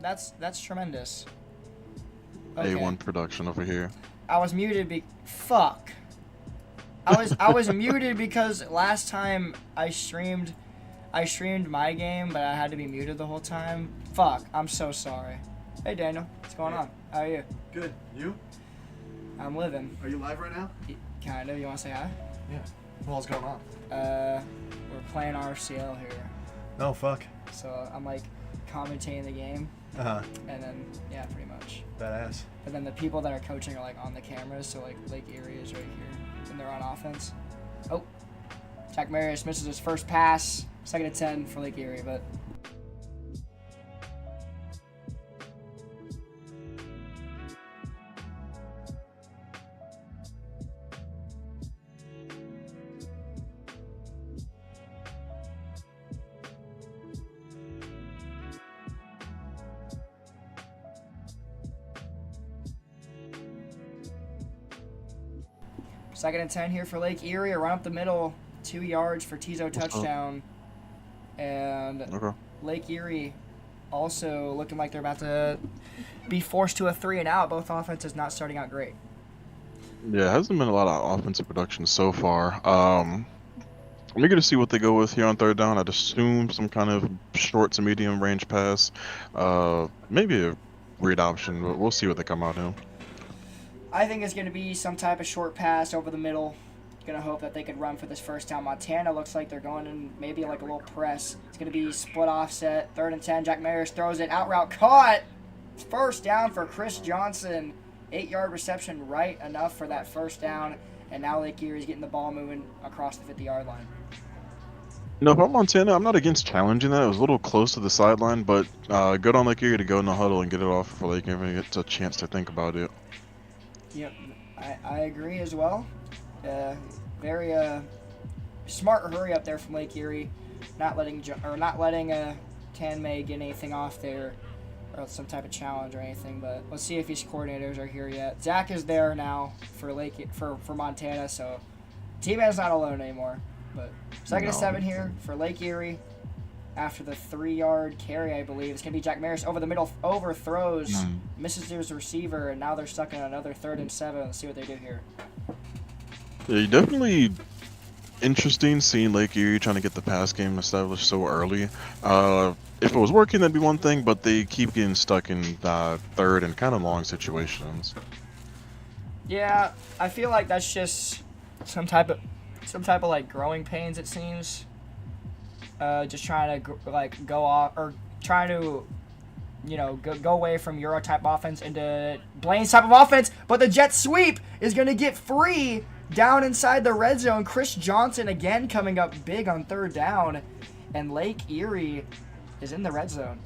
That's tremendous. Okay. A1 production over here. I was muted fuck. I was muted because last time I streamed my game, but I had to be muted the whole time. Fuck, I'm so sorry. Hey Daniel, what's going on? How are you? Good. You? I'm living. Are you live right now? Kind of. You want to say hi? Yeah. What's going on? We're playing RFCL here, No, fuck. so I'm like commentating the game, Uh-huh. and then yeah, pretty much. Badass. But then the people that are coaching are like on the cameras, so like Lake Erie is right here, and they're on offense. Oh, Jack Marius misses his first pass, 2nd and 10 for Lake Erie, but. Second and 10 here for Lake Erie. A run up the middle, 2 yards for Tizo touchdown. And Okay. Lake Erie also looking like they're about to be forced to a 3 and out. Both offenses not starting out great. Yeah, it hasn't been a lot of offensive production so far. I'm eager to see what they go with here on third down. I'd assume some kind of short to medium range pass. Maybe a read option, but we'll see what they come out in. I think it's going to be some type of short pass over the middle. Going to hope that they could run for this first down. Montana looks like they're going in maybe like a little press. It's going to be split offset. 3rd and 10. Jack Marius throws it. Out route caught. First down for Chris Johnson. 8-yard reception, right enough for that first down. And now Lake Erie's getting the ball moving across the 50-yard line. No, if I'm Montana, I'm not against challenging that. It was a little close to the sideline, but good on Lake Erie to go in the huddle and get it off before Lake Erie gets a chance to think about it. Yep, I agree as well. Very smart hurry up there from Lake Erie, not letting Tanmay get anything off there, or some type of challenge or anything. But let's see if these coordinators are here yet. Zach is there now for Montana, so T-Man's not alone anymore. But 2nd and 7 here for Lake Erie. After the 3-yard carry, I believe. It's going to be Jack Marius over the middle, overthrows, misses his receiver, and now they're stuck in another 3rd and 7. Let's see what they do here. Yeah, definitely interesting seeing Lake Erie trying to get the pass game established so early. If it was working, that'd be one thing, but they keep getting stuck in 3rd and kind of long situations. Yeah, I feel like that's just some type of like growing pains, it seems. Just trying to go off, or trying to, go away from Euro type offense into Blaine's type of offense. But the jet sweep is going to get free down inside the red zone. Chris Johnson again coming up big on 3rd down, and Lake Erie is in the red zone.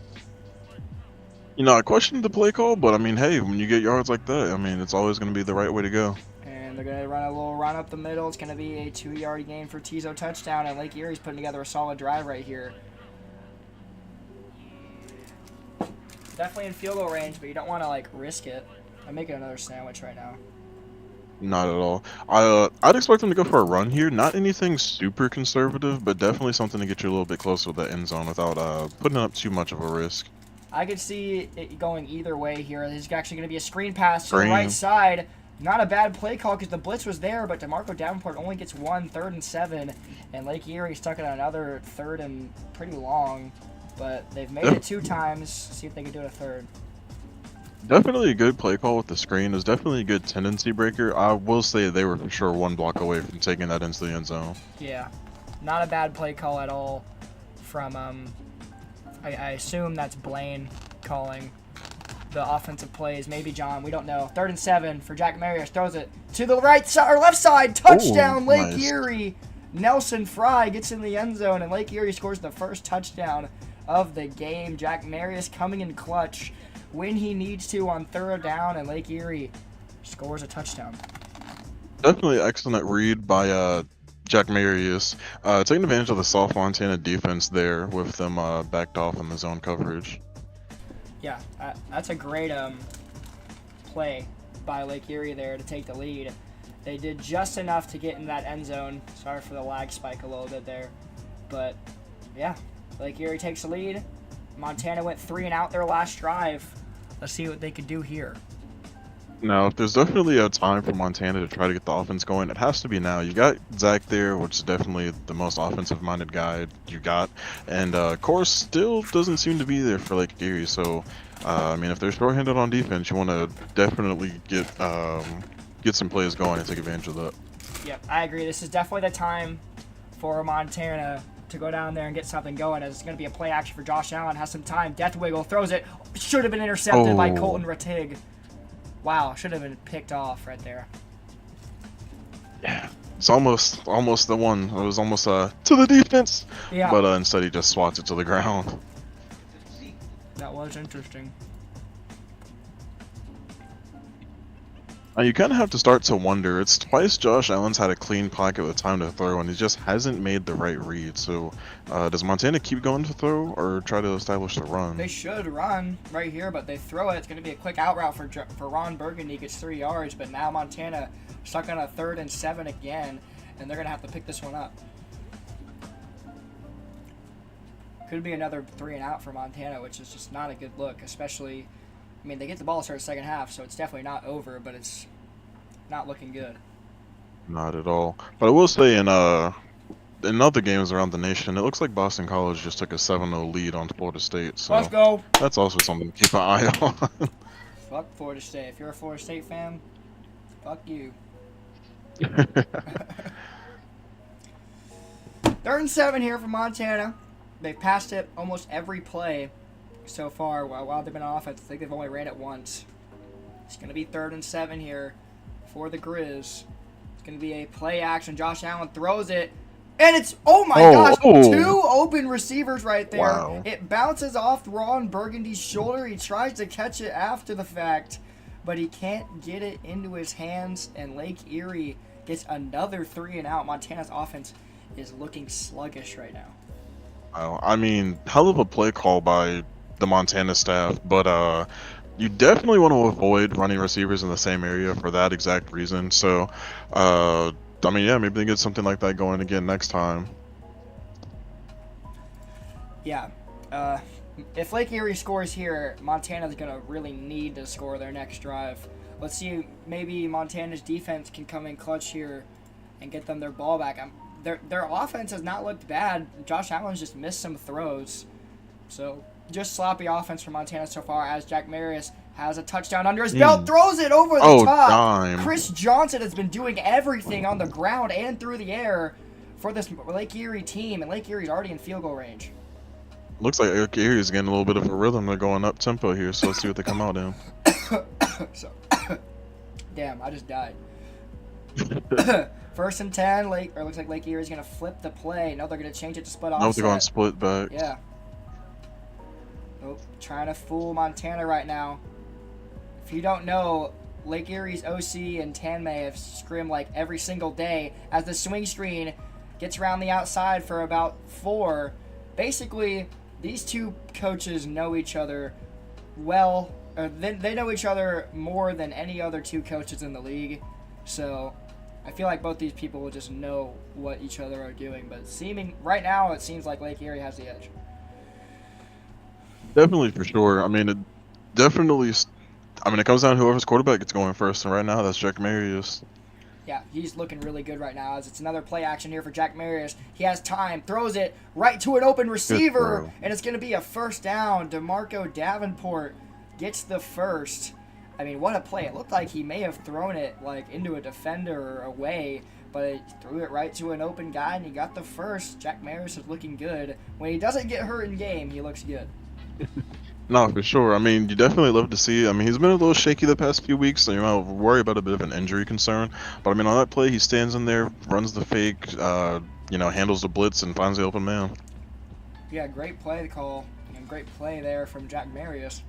I questioned the play call, but I mean, hey, when you get yards like that, I mean, it's always going to be the right way to go. And they're going to run a little run up the middle. It's going to be a 2-yard gain for Tizo touchdown, and Lake Erie's putting together a solid drive right here. Definitely in field goal range, but you don't want to risk it. I'm making another sandwich right now. Not at all. I'd expect them to go for a run here. Not anything super conservative, but definitely something to get you a little bit closer to the end zone without putting up too much of a risk. I could see it going either way here. There's actually going to be a screen pass to the right side. Not a bad play call because the blitz was there, but DeMarco Davenport only gets 1, 3rd and 7, and Lake Erie stuck in another 3rd and pretty long. But they've made it 2 times. See if they can do it a 3rd. Definitely a good play call with the screen. It was definitely a good tendency breaker. I will say they were for sure 1 block away from taking that into the end zone. Yeah, not a bad play call at all from, I assume that's Blaine calling the offensive plays. Maybe John, we don't know. 3rd and 7 for Jack Marius. Throws it to the right side or left side. Touchdown, Lake Nice. Erie. Nelson Fry gets in the end zone, and Lake Erie scores the first touchdown of the game. Jack Marius coming in clutch when he needs to on 3rd down, and Lake Erie scores a touchdown. Definitely excellent read by Jack Marius, taking advantage of the soft Montana defense there with them backed off in the zone coverage. Yeah, that's a great play by Lake Erie there to take the lead. They did just enough to get in that end zone. Sorry for the lag spike a little bit there. But, yeah, Lake Erie takes the lead. Montana went 3 and out their last drive. Let's see what they could do here. Now, if there's definitely a time for Montana to try to get the offense going, it has to be now. You got Zach there, which is definitely the most offensive-minded guy you got, and Course still doesn't seem to be there for Lake Erie. So, I mean, if they're short-handed on defense, you want to definitely get some plays going and take advantage of that. Yep, I agree. This is definitely the time for Montana to go down there and get something going, as it's going to be a play action for Josh Allen. Has some time. Death Wiggle throws it. Should have been intercepted by Colton Ratig. Wow, should have been picked off right there. Yeah, it's almost the one. It was almost to the defense. Yeah. But instead he just swats it to the ground. That was interesting. Now you kind of have to start to wonder. It's twice Josh Allen's had a clean pocket with time to throw, and he just hasn't made the right read. So, does Montana keep going to throw, or try to establish the run? They should run right here, but they throw it. It's going to be a quick out route for Ron Burgundy. He gets 3 yards, but now Montana stuck on a 3rd and 7 again, and they're going to have to pick this one up. Could be another 3 and out for Montana, which is just not a good look, especially... I mean, they get the ball to start the second half, so it's definitely not over, but it's not looking good. Not at all. But I will say in other games around the nation, it looks like Boston College just took a 7-0 lead on Florida State. So Let's go! that's also something to keep an eye on. Fuck Florida State. If you're a Florida State fan, fuck you. 3rd and 7 here for Montana. They've passed it almost every play so far while they've been on offense. I think they've only ran it once. It's going to be 3rd and 7 here for the Grizz. It's going to be a play action. Josh Allen throws it, and it's, oh my gosh, 2 open receivers right there. Wow. It bounces off Ron Burgundy's shoulder. He tries to catch it after the fact, but he can't get it into his hands, and Lake Erie gets another 3 and out. Montana's offense is looking sluggish right now. Wow. I mean, hell of a play call by the Montana staff, but you definitely want to avoid running receivers in the same area for that exact reason. So, I mean, yeah, maybe they get something like that going again next time. Yeah. If Lake Erie scores here, Montana's going to really need to score their next drive. Let's see, maybe Montana's defense can come in clutch here and get them their ball back. Their offense has not looked bad. Josh Allen's just missed some throws. So, just sloppy offense from Montana so far, as Jack Marius has a touchdown under his belt, throws it over the top. Dime. Chris Johnson has been doing everything on the ground and through the air for this Lake Erie team, and Lake Erie's already in field goal range. Looks like Lake Erie's getting a little bit of a rhythm. They're going up tempo here, so let's see what they come out in. So, damn, I just died. 1st and 10. Looks like Lake Erie's going to flip the play. No, they're going to change it to split offset. No, they're going split back. Yeah. Oh, trying to fool Montana right now. If you don't know, Lake Erie's OC and Tanmay have scrimmed like every single day as the swing screen gets around the outside for about 4. Basically, these two coaches know each other well. Or they know each other more than any other 2 coaches in the league. So I feel like both these people will just know what each other are doing. But right now, it seems like Lake Erie has the edge. Definitely, for sure. I mean, it comes down to whoever's quarterback gets going first, and right now that's Jack Marius. Yeah, he's looking really good right now, as it's another play action here for Jack Marius. He has time, throws it right to an open receiver, and it's going to be a 1st down. DeMarco Davenport gets the first. I mean, what a play. It looked like he may have thrown it like into a defender or away, but he threw it right to an open guy, and he got the first. Jack Marius is looking good. When he doesn't get hurt in game, he looks good. No, for sure. I mean, you definitely love to see. I mean, he's been a little shaky the past few weeks, so you might worry about a bit of an injury concern. But I mean, on that play, he stands in there, runs the fake, handles the blitz, and finds the open man. Yeah, great play call and great play there from Jack Marius.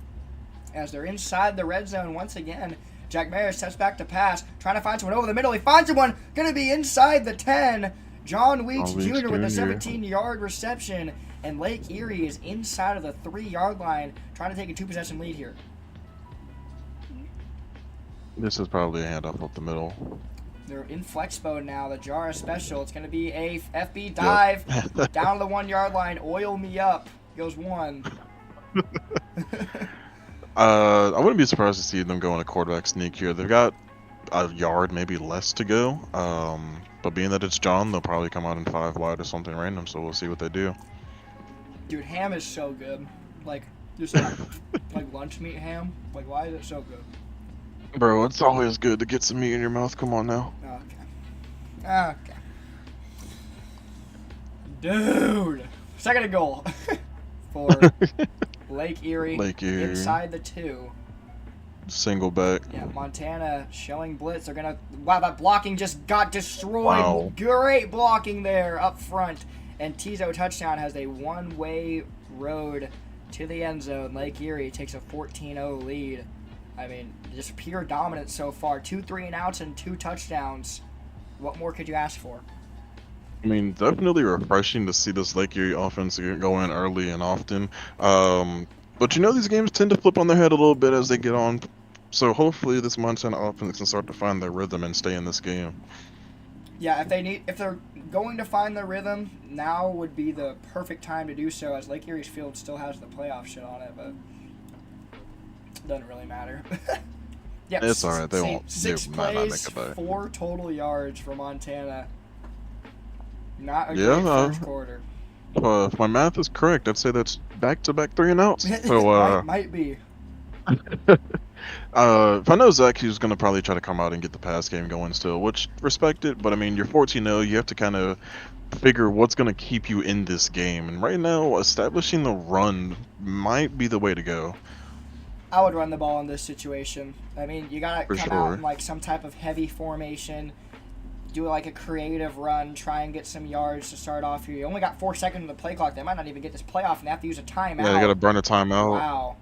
As they're inside the red zone once again, Jack Marius steps back to pass, trying to find someone over the middle. He finds someone, going to be inside the 10. John Weeks Jr. with a 17-yard reception. And Lake Erie is inside of the 3-yard line, trying to take a 2-possession lead here. This is probably a handoff up the middle. They're in flex mode now. The Jara special. It's going to be a FB dive down to the 1-yard line. Oil me up. Goes 1. I wouldn't be surprised to see them go on a quarterback sneak here. They've got a yard, maybe less to go. But being that it's John, they'll probably come out in 5 wide or something random. So we'll see what they do. Dude, ham is so good. Like, just like lunch meat ham. Like, why is it so good? Bro, it's always good to get some meat in your mouth. Come on now. Okay. Okay. Dude, second and goal for Lake Erie. Lake Erie. Inside the 2. Single back. Yeah, Montana showing blitz. They're gonna. Wow, that blocking just got destroyed. Wow. Great blocking there up front. And Tizo touchdown has a one-way road to the end zone. Lake Erie takes a 14-0 lead. I mean, just pure dominance so far. 2 3-and-outs and 2 touchdowns. What more could you ask for? I mean, definitely refreshing to see this Lake Erie offense go in early and often. But you know, these games tend to flip on their head a little bit as they get on. So hopefully this Montana offense can start to find their rhythm and stay in this game. Yeah, if they're going to find their rhythm, now would be the perfect time to do so, as Lake Erie's field still has the playoff shit on it, but it doesn't really matter. Yeah, It's alright, they won't. Six They might not plays, make it back. 4 total yards for Montana. Not a Yeah, great first quarter. If my math is correct, I'd say that's back-to-back 3-and-outs. So, might be. if I know Zach, he's going to probably try to come out and get the pass game going still, which respect it, but I mean, you're 14-0, you have to kind of figure what's going to keep you in this game, and right now, establishing the run might be the way to go. I would run the ball in this situation. I mean, you gotta For come out sure. in like some type of heavy formation, do like a creative run, try and get some yards to start off here. You only got 4 seconds on the play clock. They might not even get this playoff, and they have to use a timeout. Yeah, you got to burn a timeout. Wow.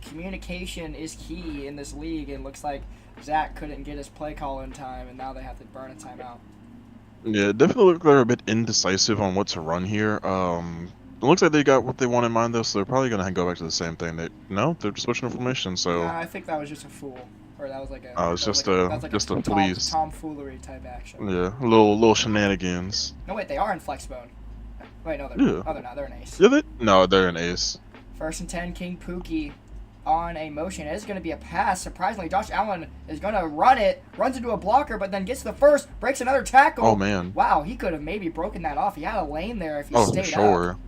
Communication is key in this league, and looks like Zach couldn't get his play call in time, and now they have to burn a timeout. Yeah, it definitely look like they're a bit indecisive on what to run here. It looks like they got what they want in mind though, so they're probably gonna go back to the same thing. They're just switching information. So Nah, I think that was just a fool, or that was like a. Oh, it's that was just like a- that was like just a tom- fleece. tomfoolery type action. yeah, little shenanigans. No, wait, they are in flexbone. Wait, no, they're Yeah. oh, they're not. They're an ace. Yeah, no, they're an ace. 1st and 10, King Pookie on a motion. It is going to be a pass. Surprisingly, Josh Allen is going to run it, runs into a blocker, but then gets the first, breaks another tackle. Oh man. Wow, he could have maybe broken that off. He had a lane there if he Oh, for stayed sure. up.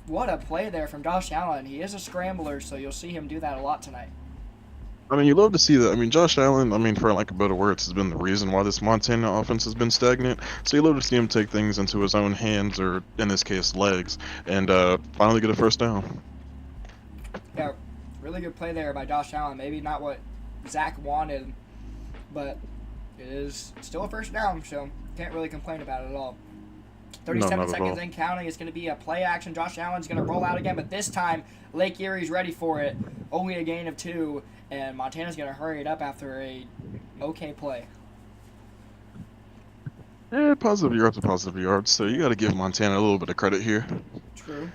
What a play there from Josh Allen. He is a scrambler, so you'll see him do that a lot tonight. I mean, you love to see that. I mean, Josh Allen, I mean, for lack of better words, has been the reason why this Montana offense has been stagnant. So you love to see him take things into his own hands, or in this case, legs, and finally get a first down. Yeah, really good play there by Josh Allen. Maybe not what Zach wanted, but it is still a first down, so can't really complain about it at all. 37 not at seconds all. in counting. It's going to be a play action. Josh Allen's going to roll out again, but this time Lake Erie's ready for it. Only a gain of 2, and Montana's going to hurry it up after a okay play. Yeah, positive yards are positive yards, so you got to give Montana a little bit of credit here. True.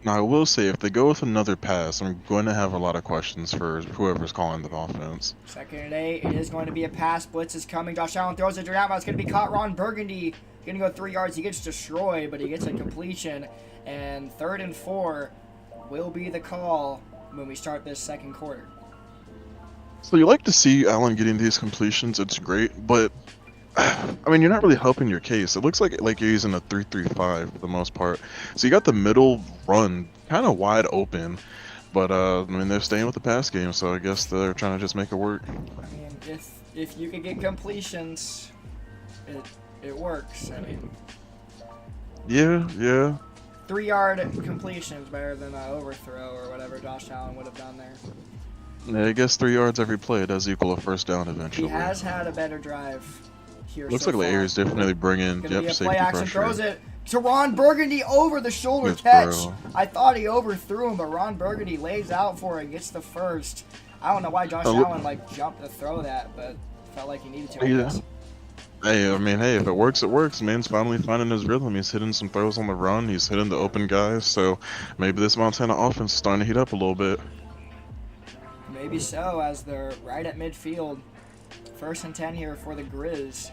Now, I will say, if they go with another pass, I'm going to have a lot of questions for whoever's calling the offense. 2nd and 8. It is going to be a pass. Blitz is coming. Josh Allen throws it down. It's going to be caught. Ron Burgundy going to go 3 yards. He gets destroyed, but he gets a completion. And 3rd and 4 will be the call when we start this second quarter. So you like to see Allen getting these completions, it's great, but I mean, you're not really helping your case. It looks like you're using a 3-3-5 for the most part. So you got the middle run kind of wide open, but I mean, they're staying with the pass game, so I guess they're trying to just make it work. I mean, if you can get completions, it works. I mean, Yeah. 3-yard completion is better than an overthrow or whatever Josh Allen would have done there. Yeah, I guess 3 yards every play does equal a first down eventually. He has had a better drive here. Looks so like far. Erie's definitely bringing Gonna be a safety play action. pressure. Throws it to Ron Burgundy over the shoulder Good catch. throw. I thought he overthrew him, but Ron Burgundy lays out for it and gets the first. I don't know why Josh Allen jumped to throw that, but felt like he needed to. I Yeah. guess. Hey, I mean, hey, if it works, it works. Man's finally finding his rhythm. He's hitting some throws on the run. He's hitting the open guys. So maybe this Montana offense is starting to heat up a little bit. Maybe so, as they're right at midfield. 1st and 10 here for the Grizz.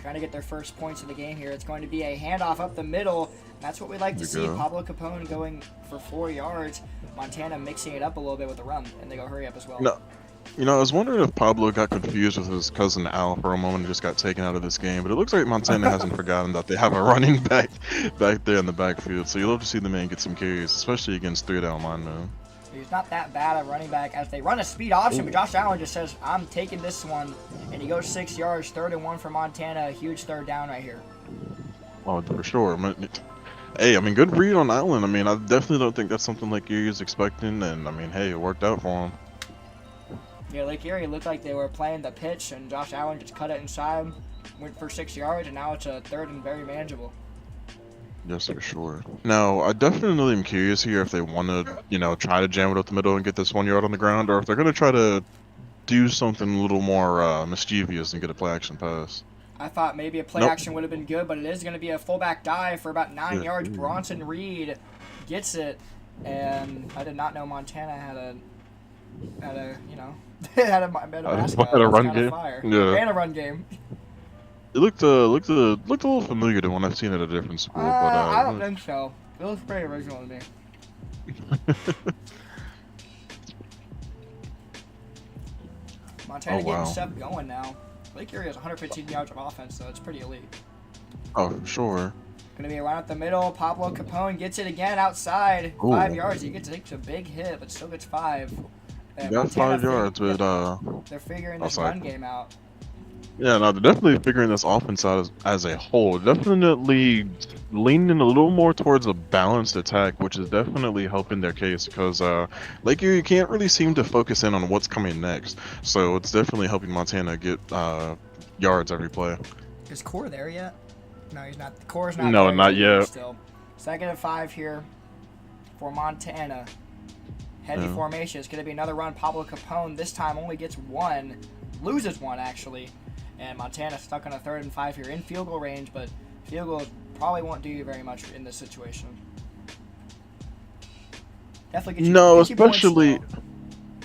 trying to get their first points of the game here. It's going to be a handoff up the middle. That's what we like to see. Pablo Capone going for 4 yards. Montana mixing it up a little bit with the run, and they go hurry up as well. No. You know, I was wondering if Pablo got confused with his cousin Al for a moment and just got taken out of this game, but it looks like Montana hasn't forgotten that they have a running back there in the backfield, so you love to see the man get some carries, especially against 3-down linemen. He's not that bad at running back as they run a speed option, but Josh Allen just says, I'm taking this one, and he goes 6 yards, 3rd and 1 for Montana, a huge 3rd down right here. Oh, for sure. Hey, I mean, good read on Allen. I mean, I definitely don't think that's something like Erie is expecting, and I mean, hey, it worked out for him. Yeah, Lake Erie looked like they were playing the pitch, and Josh Allen just cut it inside, went for 6 yards, and now it's a 3rd and very manageable. Yes, for sure. Now, I definitely am curious here if they want to, you know, try to jam it up the middle and get this 1 yard on the ground, or if they're going to try to do something a little more mischievous and get a play action pass. I thought maybe a play action would have been good, but it is going to be a fullback dive for about 9 yards. Bronson Reed gets it, and I did not know Montana had a you know, had a mascot. Had a run game. Yeah. And a run game. It looked a little familiar to when I've seen it at a different school, but I don't think so. It looks pretty original to me. Montana getting stuff going now. Lake Erie has 115 yards of offense, so it's pretty elite. Oh, for sure. Gonna be around at the middle. Pablo Capone gets it again outside. Ooh. 5 yards. He gets a big hit, but still gets 5. And got 5 yards, but they're figuring this run game out. Yeah, no, they're definitely figuring this offense out as a whole. Definitely leaning a little more towards a balanced attack, which is definitely helping their case because Lake Erie can't really seem to focus in on what's coming next. So it's definitely helping Montana get yards every play. Is Core there yet? No, he's not. Core's not. No, there not yet. Still, 2nd and 5 here for Montana. Heavy formation. It's going to be another run. Pablo Capone this time only gets 1, loses 1 actually. And Montana stuck on a 3rd and 5 here in field goal range, but field goals probably won't do you very much in this situation. Definitely gets you especially points,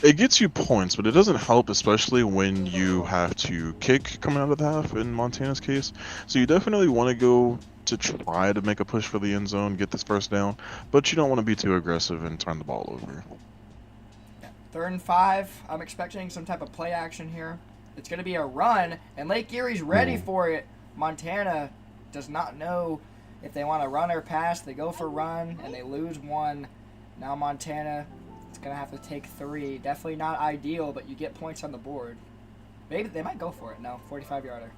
it gets you points, but it doesn't help, especially when you have to kick coming out of the half in Montana's case. So you definitely want to go to try to make a push for the end zone, get this 1st down, but you don't want to be too aggressive and turn the ball over. Yeah. 3rd and 5. I'm expecting some type of play action here. It's going to be a run, and Lake Erie's ready for it. Montana does not know if they want to run or pass. They go for run, and they lose 1. Now Montana is going to have to take 3. Definitely not ideal, but you get points on the board. Maybe they might go for it. No, 45-yarder.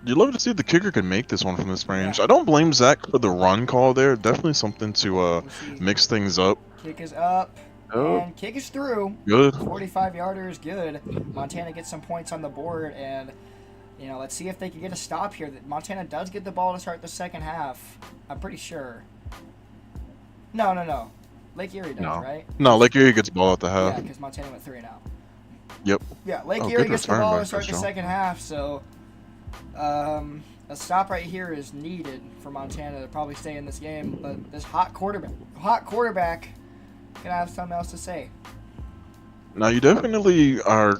You'd love to see if the kicker can make this one from this range. Yeah. I don't blame Zach for the run call there. Definitely something to mix things up. Kick is up. And kick is through. Good. 45-yarder is good. Montana gets some points on the board, and you know, let's see if they can get a stop here. Montana does get the ball to start the 2nd half. I'm pretty sure. No. Lake Erie does, right? No, Lake Erie gets the ball at the half. Yeah, because Montana went 3 and out. Yep. Yeah, Lake Erie gets the ball to start the 2nd half, so a stop right here is needed for Montana to probably stay in this game. But this hot quarterback. Gonna have something else to say. Now you definitely are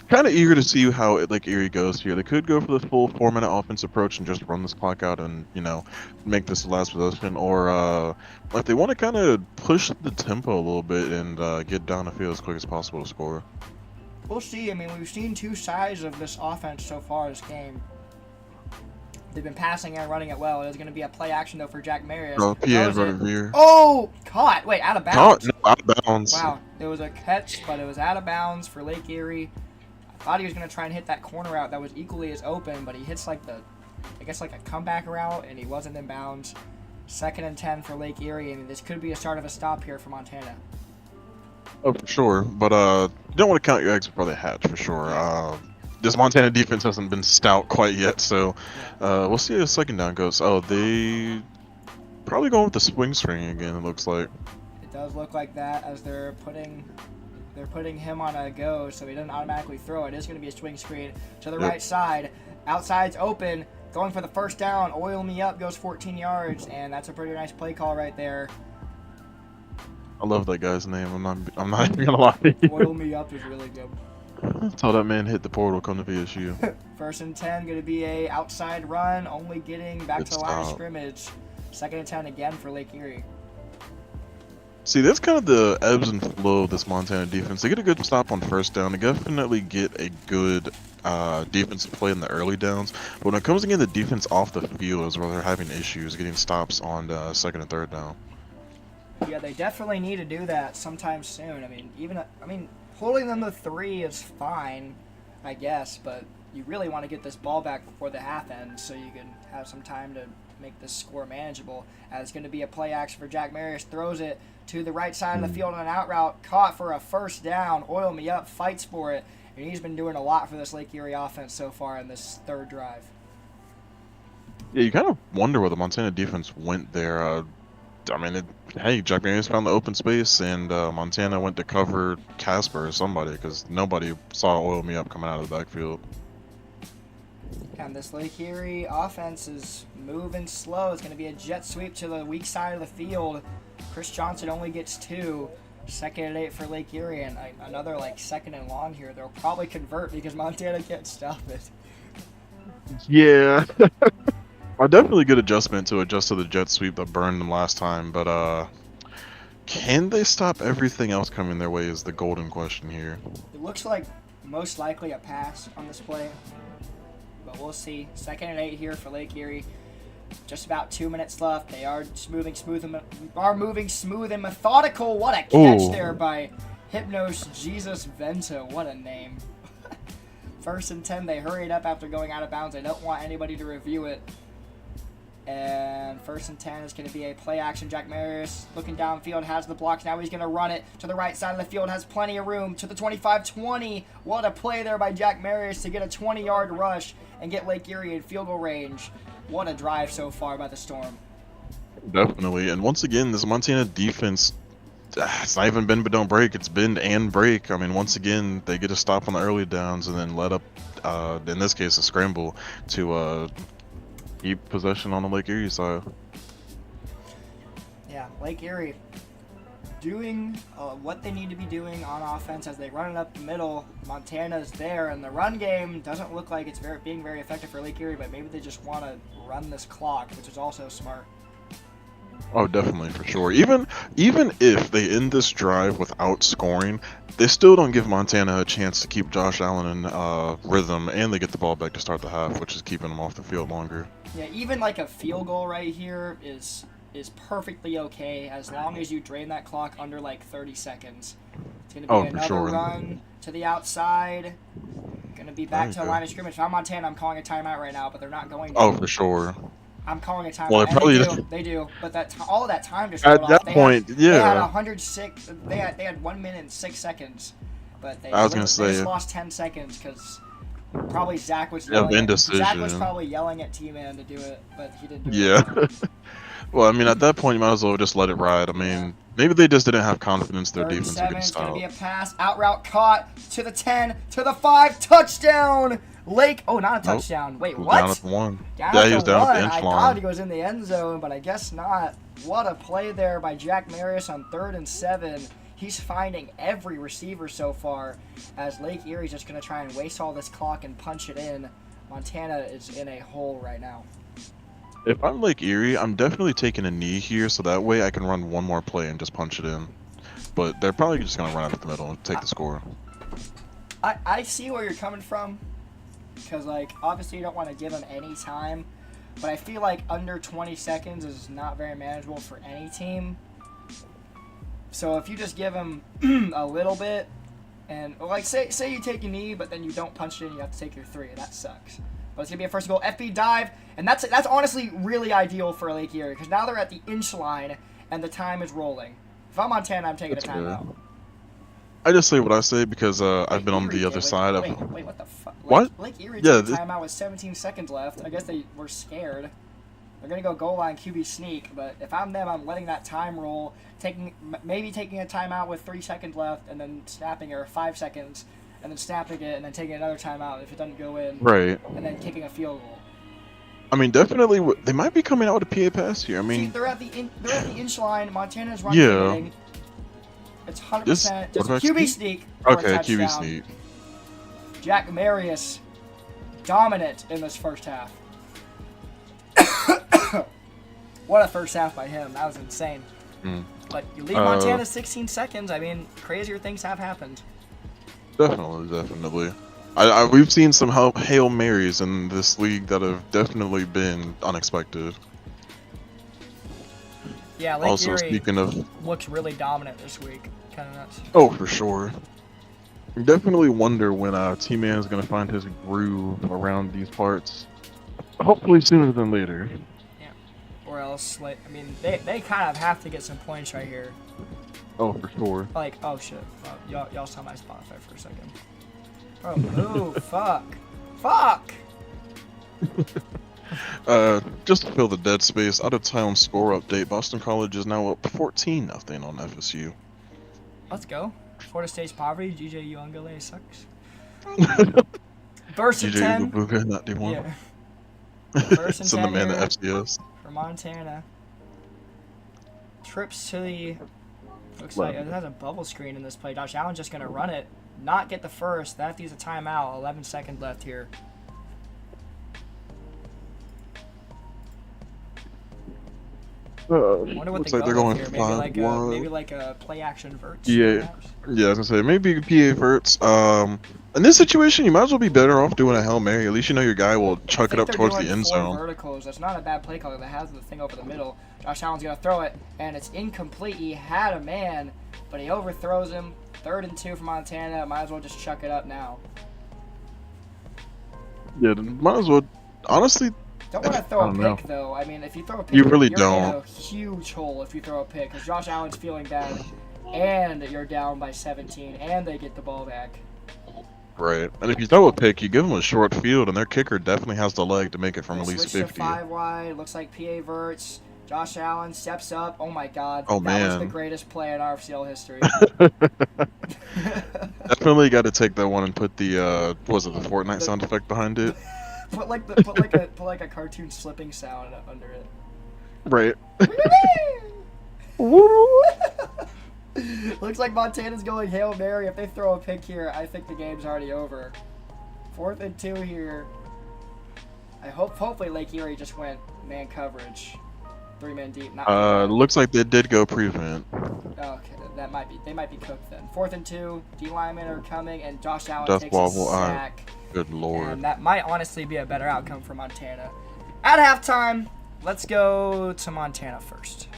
kind of eager to see how Lake Erie goes here. They could go for the full 4-minute offense approach and just run this clock out and, you know, make this the last possession, or if they want to kind of push the tempo a little bit and get down the field as quick as possible to score. We'll see. I mean, we've seen 2 sides of this offense so far this game. They've been passing and running it well. There's going to be a play action, though, for Jack Marius. Oh, caught. Wait, out of bounds. No, out of bounds. Wow. There was a catch, but it was out of bounds for Lake Erie. I thought he was going to try and hit that corner route that was equally as open, but he hits like a comeback route, and he wasn't in bounds. 2nd and 10 for Lake Erie, and this could be a start of a stop here for Montana. Oh, for sure. But you don't want to count your eggs before they hatch, for sure. This Montana defense hasn't been stout quite yet, so we'll see how the 2nd down goes. Oh, they probably going with the swing string again, it looks like. It does look like that as they're putting him on a go, so he doesn't automatically throw. It is going to be a swing screen to the right side. Outside's open, going for the 1st down. Oil me up goes 14 yards, and that's a pretty nice play call right there. I love that guy's name. I'm not even gonna lie. Oil me up is really good. Until that man hit the portal, come to VSU. First and 10, going to be a outside run, only getting back Good to the line of stop. scrimmage. Second and 10 again for Lake Erie. See, that's kind of the ebbs and flow of this Montana defense. They get a good stop on first down. They definitely get a good defensive play in the early downs. But when it comes to getting the defense off the field is where they're having issues getting stops on second and third down. Yeah, they definitely need to do that sometime soon. I mean, holding them to 3 is fine, I guess, but you really want to get this ball back before the half ends so you can have some time to make this score manageable. As it's going to be a play action for Jack Marius, throws it to the right side of the field on an out route, caught for a first down, oil me up, fights for it, and he's been doing a lot for this Lake Erie offense so far in this third drive. Yeah, you kind of wonder where the Montana defense went there. Hey, Jack Marius found the open space, and Montana went to cover Casper or somebody because nobody saw oil me up coming out of the backfield. And this Lake Erie offense is moving slow. It's going to be a jet sweep to the weak side of the field. Chris Johnson only gets 2. Second and 8 for Lake Erie, and another second and long here. They'll probably convert because Montana can't stop it. Yeah. A definitely good adjustment to adjust to the jet sweep that burned them last time, but can they stop everything else coming their way is the golden question here. It looks like most likely a pass on this play, but we'll see. Second and 8 here for Lake Erie. Just about 2 minutes left. They are moving smooth and methodical. What a catch there by Hypnos Jesus Vento. What a name. First and 10. They hurried up after going out of bounds. They don't want anybody to review it. And first and 10 is going to be a play action. Jack Marius looking downfield, has the blocks. Now he's going to run it to the right side of the field, has plenty of room to the 25-20. What a play there by Jack Marius to get a 20-yard rush and get Lake Erie in field goal range. What a drive so far by the Storm. Definitely. And once again, this Montana defense, it's not even bend but don't break. It's bend and break. I mean, once again, they get a stop on the early downs and then let up, in this case, a scramble to keep possession on the Lake Erie side. Yeah, Lake Erie doing what they need to be doing on offense as they run it up the middle. Montana's there, and the run game doesn't look like it's being very effective for Lake Erie, but maybe they just want to run this clock, which is also smart. Oh, definitely, for sure. Even if they end this drive without scoring, they still don't give Montana a chance to keep Josh Allen in rhythm, and they get the ball back to start the half, which is keeping them off the field longer. Yeah, even a field goal right here is perfectly okay as long as you drain that clock under 30 seconds. It's going to be another run to the outside. Going to be back to the line of scrimmage. If I'm Montana, I'm calling a timeout right now, but they're not going to. Oh, for sure. I'm calling a timeout. Well, they do. But all of that time just at that point, They had 106. They had 1 minute and 6 seconds, but they just lost 10 seconds because probably Zach was yelling. Zach was probably yelling at T-Man to do it, but he didn't do it. Yeah. Well, I mean, at that point, you might as well just let it ride. I mean, maybe they just didn't have confidence their defense would get stopped. It's going to be a pass, out route caught to the 10, to the 5, touchdown! Lake, not a touchdown. Wait, what? Down at the 1. He was down at the inch line. I thought he was in the end zone, but I guess not. What a play there by Jack Marius on 3rd and 7. He's finding every receiver so far as Lake Erie's just going to try and waste all this clock and punch it in. Montana is in a hole right now. If I'm Lake Erie, I'm definitely taking a knee here so that way I can run one more play and just punch it in. But they're probably just going to run out of the middle and take the score. I see where you're coming from because, obviously you don't want to give them any time. But I feel like under 20 seconds is not very manageable for any team. So if you just give them a little bit and, say you take a knee, but then you don't punch it in, you have to take your 3. That sucks. But it's going to be a first goal. FB dive, and that's honestly really ideal for Lake Erie because now they're at the inch line and the time is rolling. If I'm Montana, I'm taking a timeout. I just say what I say because I've been on the other side of. Wait, what the fuck? What? Lake Erie took a timeout with 17 seconds left. I guess they were scared. They're going to go goal line QB sneak, but if I'm them, I'm letting that time roll, maybe taking a timeout with 3 seconds left and then snapping, or 5 seconds, and then snapping it and then taking another timeout if it doesn't go in. Right. And then kicking a field goal. I mean, definitely, they might be coming out with a PA pass here. I mean, see, they're at the inch line. Montana's running. It's 100%. Just QB sneak. Okay, QB sneak. Jack Marius dominant in this first half. What a first half by him. That was insane. But you leave Montana 16 seconds. I mean, crazier things have happened. Definitely. We've seen some Hail Marys in this league that have definitely been unexpected. Yeah, Lake Also, Erie speaking of, looks really dominant this week. Kind of nuts. oh, for sure. Definitely wonder when T-Man is going to find his groove around these parts. Hopefully sooner than later. Yeah. Or else, like, I mean, they kind of have to get some points right here. Oh, for sure. Like, oh shit. Y'all saw my Spotify for a second. Oh, ooh, fuck. Fuck! Just to fill the dead space, out of town score update, Boston College is now up 14-0 on FSU. Let's go. Florida State's poverty, GJ Uungale sucks. Burst in 10. Bubuga, not D1. Yeah. Burst in Send the 10 man to here FCS. for Montana. Trips to the... Looks Love like it. it has a bubble screen in this play. Josh Allen's just going to run it. Not get the first. They have to use a timeout. 11 seconds left here. Wonder what Looks they like go they're with going here. 5-1. Maybe like a play action verts. Yeah. perhaps? Yeah, I was gonna say maybe PA Verts. In this situation, you might as well be better off doing a Hail Mary. At least you know your guy will I chuck it think up they're towards doing the end 4 zone. verticals. That's not a bad play call. That has the thing over the middle. Josh Allen's gonna throw it, and it's incomplete. He had a man, but he overthrows him. 3rd and 2 for Montana. Might as well just chuck it up now. Yeah, then might as well. Honestly, Don't want to throw I a don't pick know. though. I mean, if you throw a pick, You really you're in don't. a huge hole if you throw a pick because Josh Allen's feeling bad, and you're down by 17, and they get the ball back. right. And if you throw a pick, you give them a short field, and their kicker definitely has the leg to make it from They at least switch 50. to 5 wide. Looks like PA Verts. Josh Allen steps up. Oh my God. Oh, that was the man. greatest play in RFCL history. Definitely got to take that one and put the what was it, the Fortnite sound effect behind it. put like a cartoon slipping sound under it. Right. Looks like Montana's going Hail Mary. If they throw a pick here, I think the game's already over. 4th and 2 here. Hopefully Lake Erie just went man coverage. 3-man deep. Not Looks like they did go prevent. okay, they might be cooked then. 4th and 2, D linemen are coming, and Josh Allen Death takes wobble, a sack. Good lord. And that might honestly be a better outcome for Montana. At halftime, let's go to Montana first.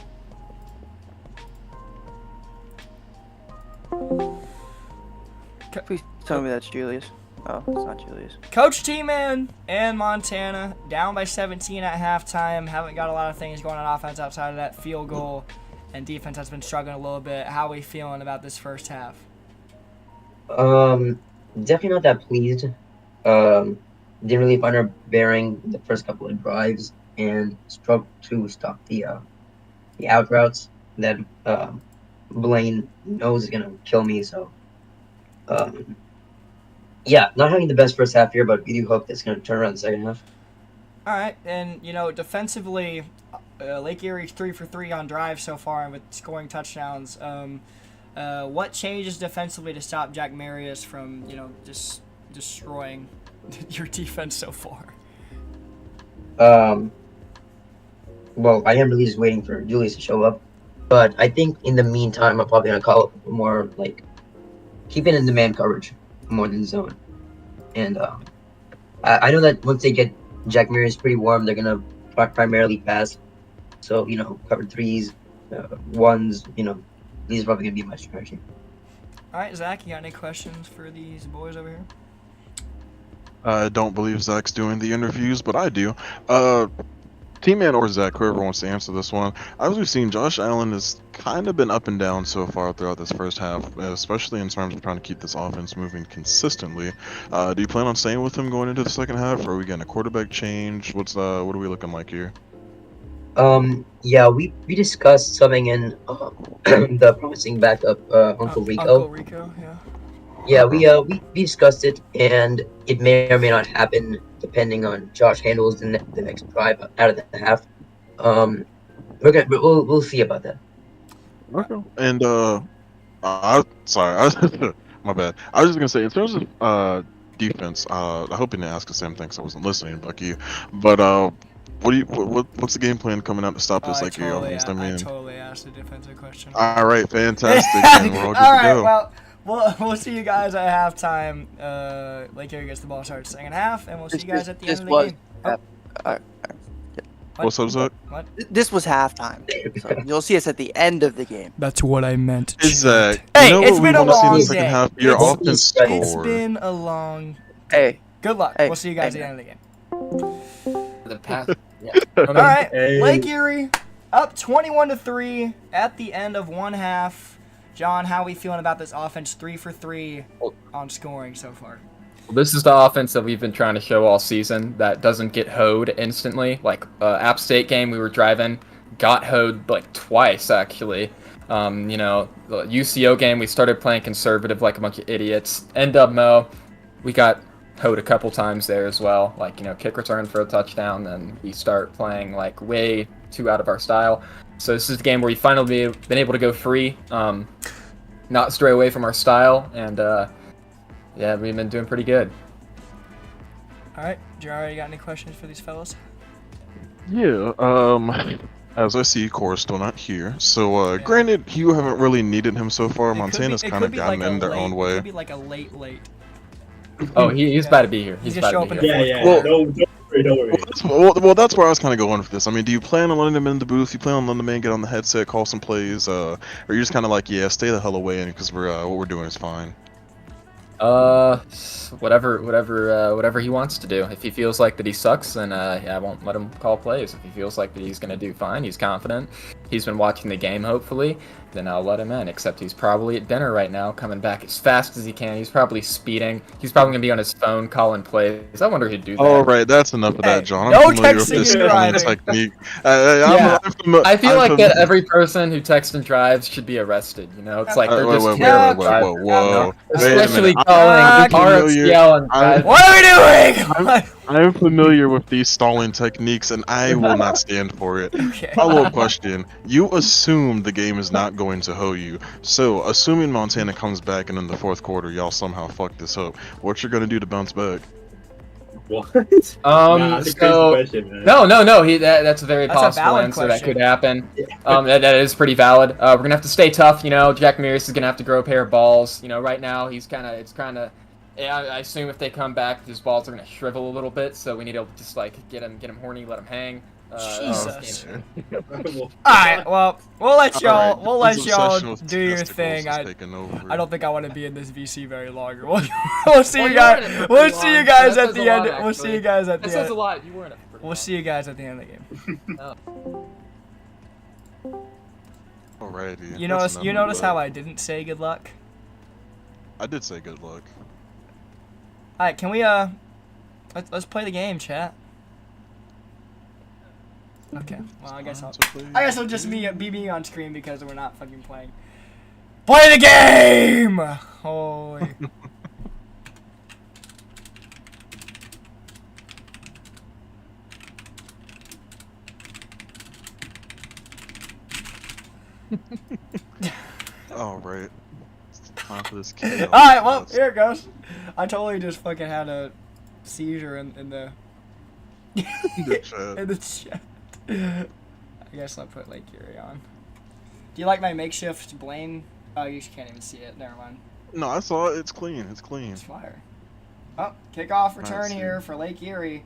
Please tell me that's Julius. Oh, it's not Julius. Coach T-Man and Montana down by 17 at halftime. Haven't got a lot of things going on offense outside of that field goal, and defense has been struggling a little bit. How are we feeling about this first half? Definitely not that pleased. Didn't really find our bearing the first couple of drives and struggled to stop the out routes that Blaine knows is gonna kill me. So, yeah, not having the best first half here, but we do hope that's gonna turn around the second half. All right, and defensively, Lake Erie's 3 for 3 on drives so far, and with scoring touchdowns. What changes defensively to stop Jack Marius from just destroying your defense so far? Well, I am really just waiting for Julius to show up, but I think in the meantime, I'm probably gonna call it more like keeping in the man coverage more than zone. And I know that once they get Jack Marius pretty warm, they're gonna primarily pass. So cover 3s, 1s. These are probably gonna be my strategy. All right, Zach, you got any questions for these boys over here? I don't believe Zach's doing the interviews, but I do. T-Man or Zach, whoever wants to answer this one. As we've seen, Josh Allen has kind of been up and down so far throughout this first half, especially in terms of trying to keep this offense moving consistently. Do you plan on staying with him going into the second half, or are we getting a quarterback change? What are we looking like here? Yeah, we discussed subbing in the promising backup Uncle Rico. Uncle Rico, yeah. Yeah, we discussed it, and it may or may not happen depending on Josh handles the next drive out of the half. We'll see about that. Okay. And sorry, my bad. I was just gonna say, in terms of defense. I hope you didn't ask the same thing 'cause I wasn't listening, Bucky. But what's the game plan coming out to stop this Lake Erie offense? I I mean, totally asked a defensive question. all right, fantastic. Then we're all good to go. Well, we'll see you guys at halftime. Lake Erie gets the ball started second half, and we'll see you guys at the end of the game. Oh, What's up, Zach? what? This was halftime. So you'll see us at the end of the game. That's what I meant. Zach, Hey, you know it's what we been a want to see in long the second day. half? Your It's- offense It's score. been a long. Hey, Good luck. Hey, We'll see you guys hey, at the end of the game. The pass. All right, Lake Erie up 21-3 at the end of one half. John, how are we feeling about this offense? 3 for 3 on scoring so far. This is the offense that we've been trying to show all season that doesn't get hoed instantly. Like App State game, we were driving, got hoed like twice actually. The UCO game, we started playing conservative like a bunch of idiots. NWMO, we got hoed a couple times there as well. Like, kick return for a touchdown, then we start playing like way too out of our style. So this is the game where we finally been able to go free, not stray away from our style, and yeah, we've been doing pretty good. All right, Gerard, you got any questions for these fellas? Yeah, as I see, Cora's still not here. So, granted, you haven't really needed him so far. Montana's kind of gotten in their own way. It could be like a late. Oh, he's about to be here. He's just about show to up be in here. the fourth Well- quarter. Don't worry. Well, that's where I was kind of going with this. I mean, do you plan on letting him in the booth? You plan on letting the man get on the headset, call some plays, or you just kind of like, yeah, stay the hell away, because what we're doing is fine. Whatever he wants to do. If he feels like that he sucks, then I won't let him call plays. If he feels like that he's gonna do fine, he's confident, he's been watching the game hopefully, then I'll let him in. Except he's probably at dinner right now, coming back as fast as he can. He's probably speeding. He's probably gonna be on his phone calling plays. I wonder who'd do that. All right, that's enough of Hey, that, John. no I'm familiar with texting this and driving. technique. I feel like that every person who texts and drives should be arrested. It's like they're just terrible drivers. Whoa. Especially Wait a minute. calling familiar- RFCL and driving. What are we doing? I'm familiar with these stalling techniques, and I will not stand for it. Okay. Follow-up question. You assume the game is not going to hoe you. So, assuming Montana comes back and in the fourth quarter y'all somehow fuck this up, what you're going to do to bounce back? What? That's a crazy question, man. No. That's a very That's a possible valid answer question. that could happen. That is pretty valid. We're gonna have to stay tough. Jack Mears is gonna have to grow a pair of balls. Right now he's kind of. Yeah, I assume if they come back, his balls are gonna shrivel a little bit. So we need to just like get him horny, let him hang. Jesus. Well, All right. Well, we'll let y'all. Alright, We'll let this y'all obsession with do your testicles thing. is taking over. I don't think I want to be in this VC very longer. We'll see you guys. We'll see you guys at the end. We'll see you guys at That the says a end. lot. You weren't. We'll see you guys at the end of the game. Alrighty. You that's notice? enough You of notice that. how I didn't say good luck? I did say good luck. All right. Can we let's play the game, chat. Okay. Well, I guess I'll just be me on screen because we're not fucking playing. Play the game! Holy. Alright. Time for this chaos. Alright, well, here it goes. I totally just fucking had a seizure in the Good chat. in the chat. I guess I'll put Lake Erie on. Do you like my makeshift Blaine? Oh, you can't even see it. Never mind. No, I saw it. It's clean. It's clean. It's fire. Oh, kickoff return see. here for Lake Erie.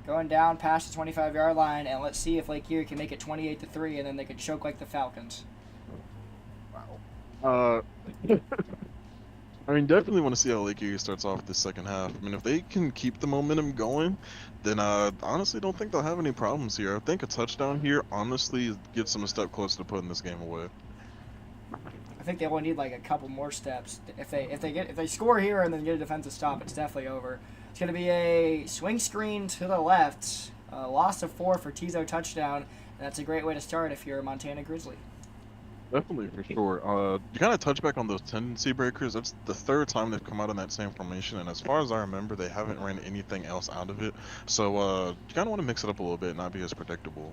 Going down past the 25-yard line, and let's see if Lake Erie can make it 28-3, and then they can choke like the Falcons. I mean, definitely want to see how Lake Erie starts off this second half. I mean, if they can keep the momentum going, then honestly don't think they'll have any problems here. I think a touchdown here honestly gets them a step closer to putting this game away. I think they only need like a couple more steps. If they score here and then get a defensive stop, it's definitely over. It's gonna be a swing screen to the left, loss of 4 for Tizo touchdown. And that's a great way to start if you're a Montana Grizzly. Definitely, for sure. You kind of touch back on those tendency breakers. That's the third time they've come out in that same formation, and as far as I remember, they haven't ran anything else out of it. So you kind of want to mix it up a little bit, and not be as predictable.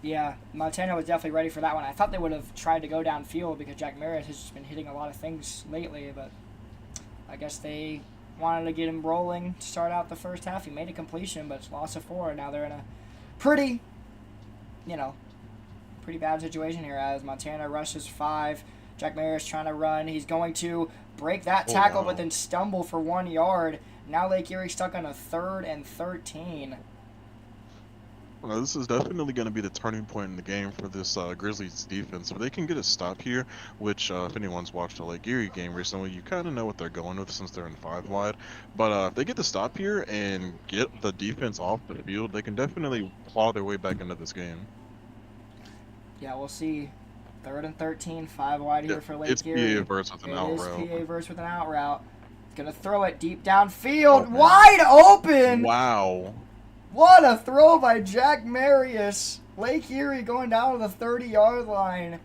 Yeah, Montana was definitely ready for that one. I thought they would have tried to go downfield because Jack Merritt has just been hitting a lot of things lately, but I guess they wanted to get him rolling to start out the first half. He made a completion, but it's loss of 4. Now they're in a pretty, pretty bad situation here as Montana rushes 5. Jack Maris trying to run. He's going to break that tackle, but then stumble for 1 yard. Now Lake Erie stuck on a 3rd and 13. Well, this is definitely going to be the turning point in the game for this Grizzlies defense. If they can get a stop here, which if anyone's watched a Lake Erie game recently, you kind of know what they're going with since they're in 5 wide. But if they get the stop here and get the defense off the field, they can definitely claw their way back into this game. Yeah, we'll see. 3rd and 13, 5 wide here for Lake It's Erie. PA verse with an out route. It is PA verse with an out route. Gonna throw it deep downfield, wide open. Wow. What a throw by Jack Marius. Lake Erie going down to the 30-yard line,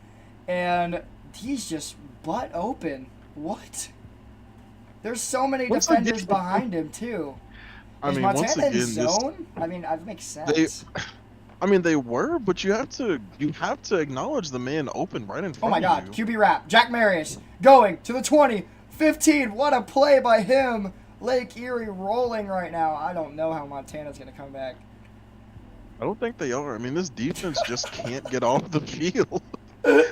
and he's just butt open. What? There's so many defenders behind him too. Is Montana in zone? I mean, that makes sense. They were, but you have to acknowledge the man open right in front of you. Oh my God, QB wrap. Jack Marius going to the 20, 15. What a play by him. Lake Erie rolling right now. I don't know how Montana's going to come back. I don't think they are. I mean, this defense just can't get off the field.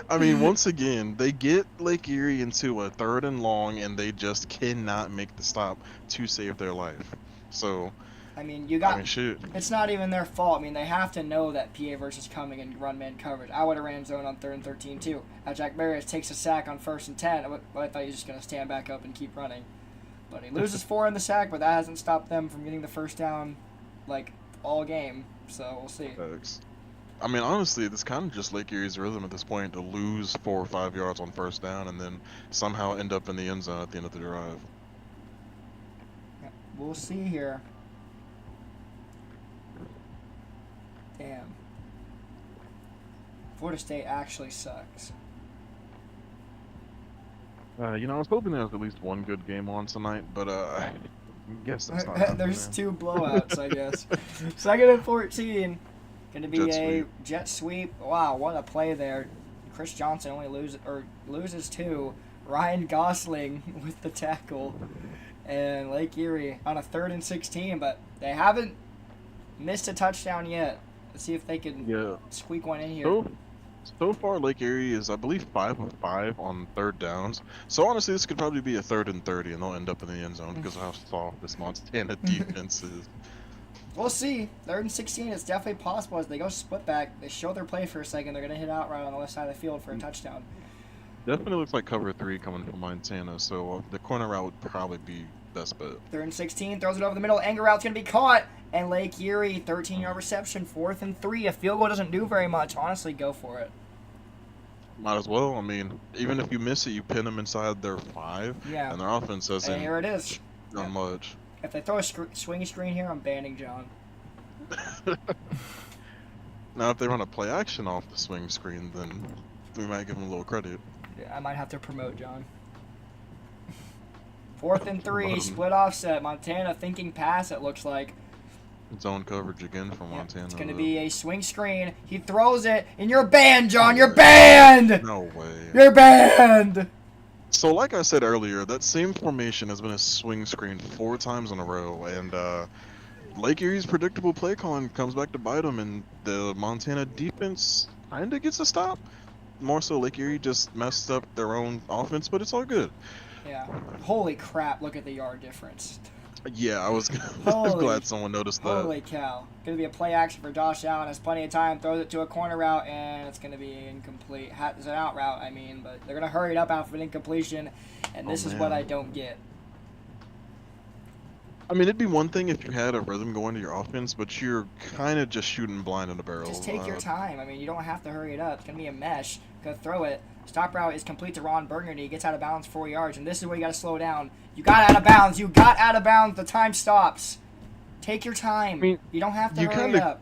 I mean, once again, they get Lake Erie into a 3rd and long, and they just cannot make the stop to save their life. So, shoot. It's not even their fault. I mean, they have to know that PA versus coming and run man coverage. I would have ran zone on 3rd and 13 too. Jack Marius takes a sack on 1st and 10. I thought he was just going to stand back up and keep running. But he loses 4 in the sack, but that hasn't stopped them from getting the first down, all game. So we'll see. Thanks. I mean, honestly, it's kind of just Lake Erie's rhythm at this point to lose 4 or 5 yards on 1st down and then somehow end up in the end zone at the end of the drive. Yeah, we'll see here. Damn. Florida State actually sucks. I was hoping there was at least one good game on tonight, but I guess that's not happening. There's 2 blowouts, I guess. 2nd and 14. Going to be a jet sweep. Wow, what a play there. Chris Johnson only loses 2. Ryan Gosling with the tackle. And Lake Erie on a 3rd and 16, but they haven't missed a touchdown yet. Let's see if they can squeak one in here. So far, Lake Erie is, I believe, 5 of 5 on 3rd downs. So honestly, this could probably be a 3rd and 30, and they'll end up in the end zone because of how soft this Montana defense is. We'll see. 3rd and 16 is definitely possible as they go split back. They show their play for a second. They're going to hit out right on the left side of the field for a touchdown. Definitely looks like cover 3 coming from Montana, so the corner route would probably be best bet. 3rd and 16, throws it over the middle. Anger route's going to be caught. And Lake Erie, 13-yard reception, 4th and 3. A field goal doesn't do very much. Honestly, go for it. Might as well. I mean, even if you miss it, you pin them inside their 5. Yeah. And their offense hasn't and here it is. done much. If they throw a swing screen here, I'm banning John. Now, if they run a play action off the swing screen, then we might give them a little credit. Yeah, I might have to promote John. 4th and 3, split offset. Montana thinking pass, it looks like. Zone coverage again from Montana. It's going to be a swing screen. He throws it, and you're banned, John. You're banned! No way. You're banned! So, like I said earlier, that same formation has been a swing screen 4 times in a row, and Lake Erie's predictable play calling comes back to bite them, and the Montana defense kind of gets a stop. More so, Lake Erie just messed up their own offense, but it's all good. Yeah. Holy crap, look at the yard difference. Yeah, I was glad someone noticed that. Holy cow. Going to be a play action for Josh Allen. Has plenty of time. Throws it to a corner route, and it's going to be incomplete. It's an out route, but they're going to hurry it up after an incompletion, and this is what I don't get. I mean, it'd be one thing if you had a rhythm going to your offense, but you're kind of just shooting blind in the barrel. Just take your time. You don't have to hurry it up. It's going to be a mesh. Go throw it. Stop route is complete to Ron Burgundy. He gets out of bounds 4 yards, and this is where you got to slow down. You got out of bounds. You got out of bounds. The time stops. Take your time. You don't have to hurry it up.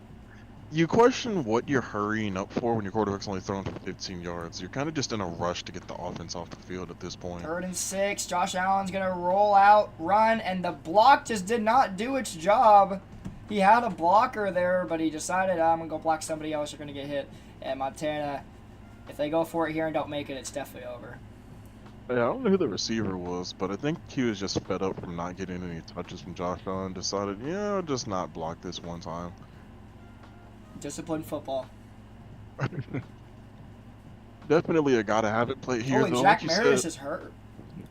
You question what you're hurrying up for when your quarterback's only throwing for 15 yards. You're kind of just in a rush to get the offense off the field at this point. 3rd and 6. Josh Allen's going to roll out, run, and the block just did not do its job. He had a blocker there, but he decided, I'm going to go block somebody else. You're going to get hit. And Montana, if they go for it here and don't make it, it's definitely over. Yeah, I don't know who the receiver was, but I think he was just fed up from not getting any touches from Josh Allen and decided, yeah, I'll just not block this one time. Disciplined football. Definitely a gotta have it play here, Holy, though. Jack Like you Maris said, is hurt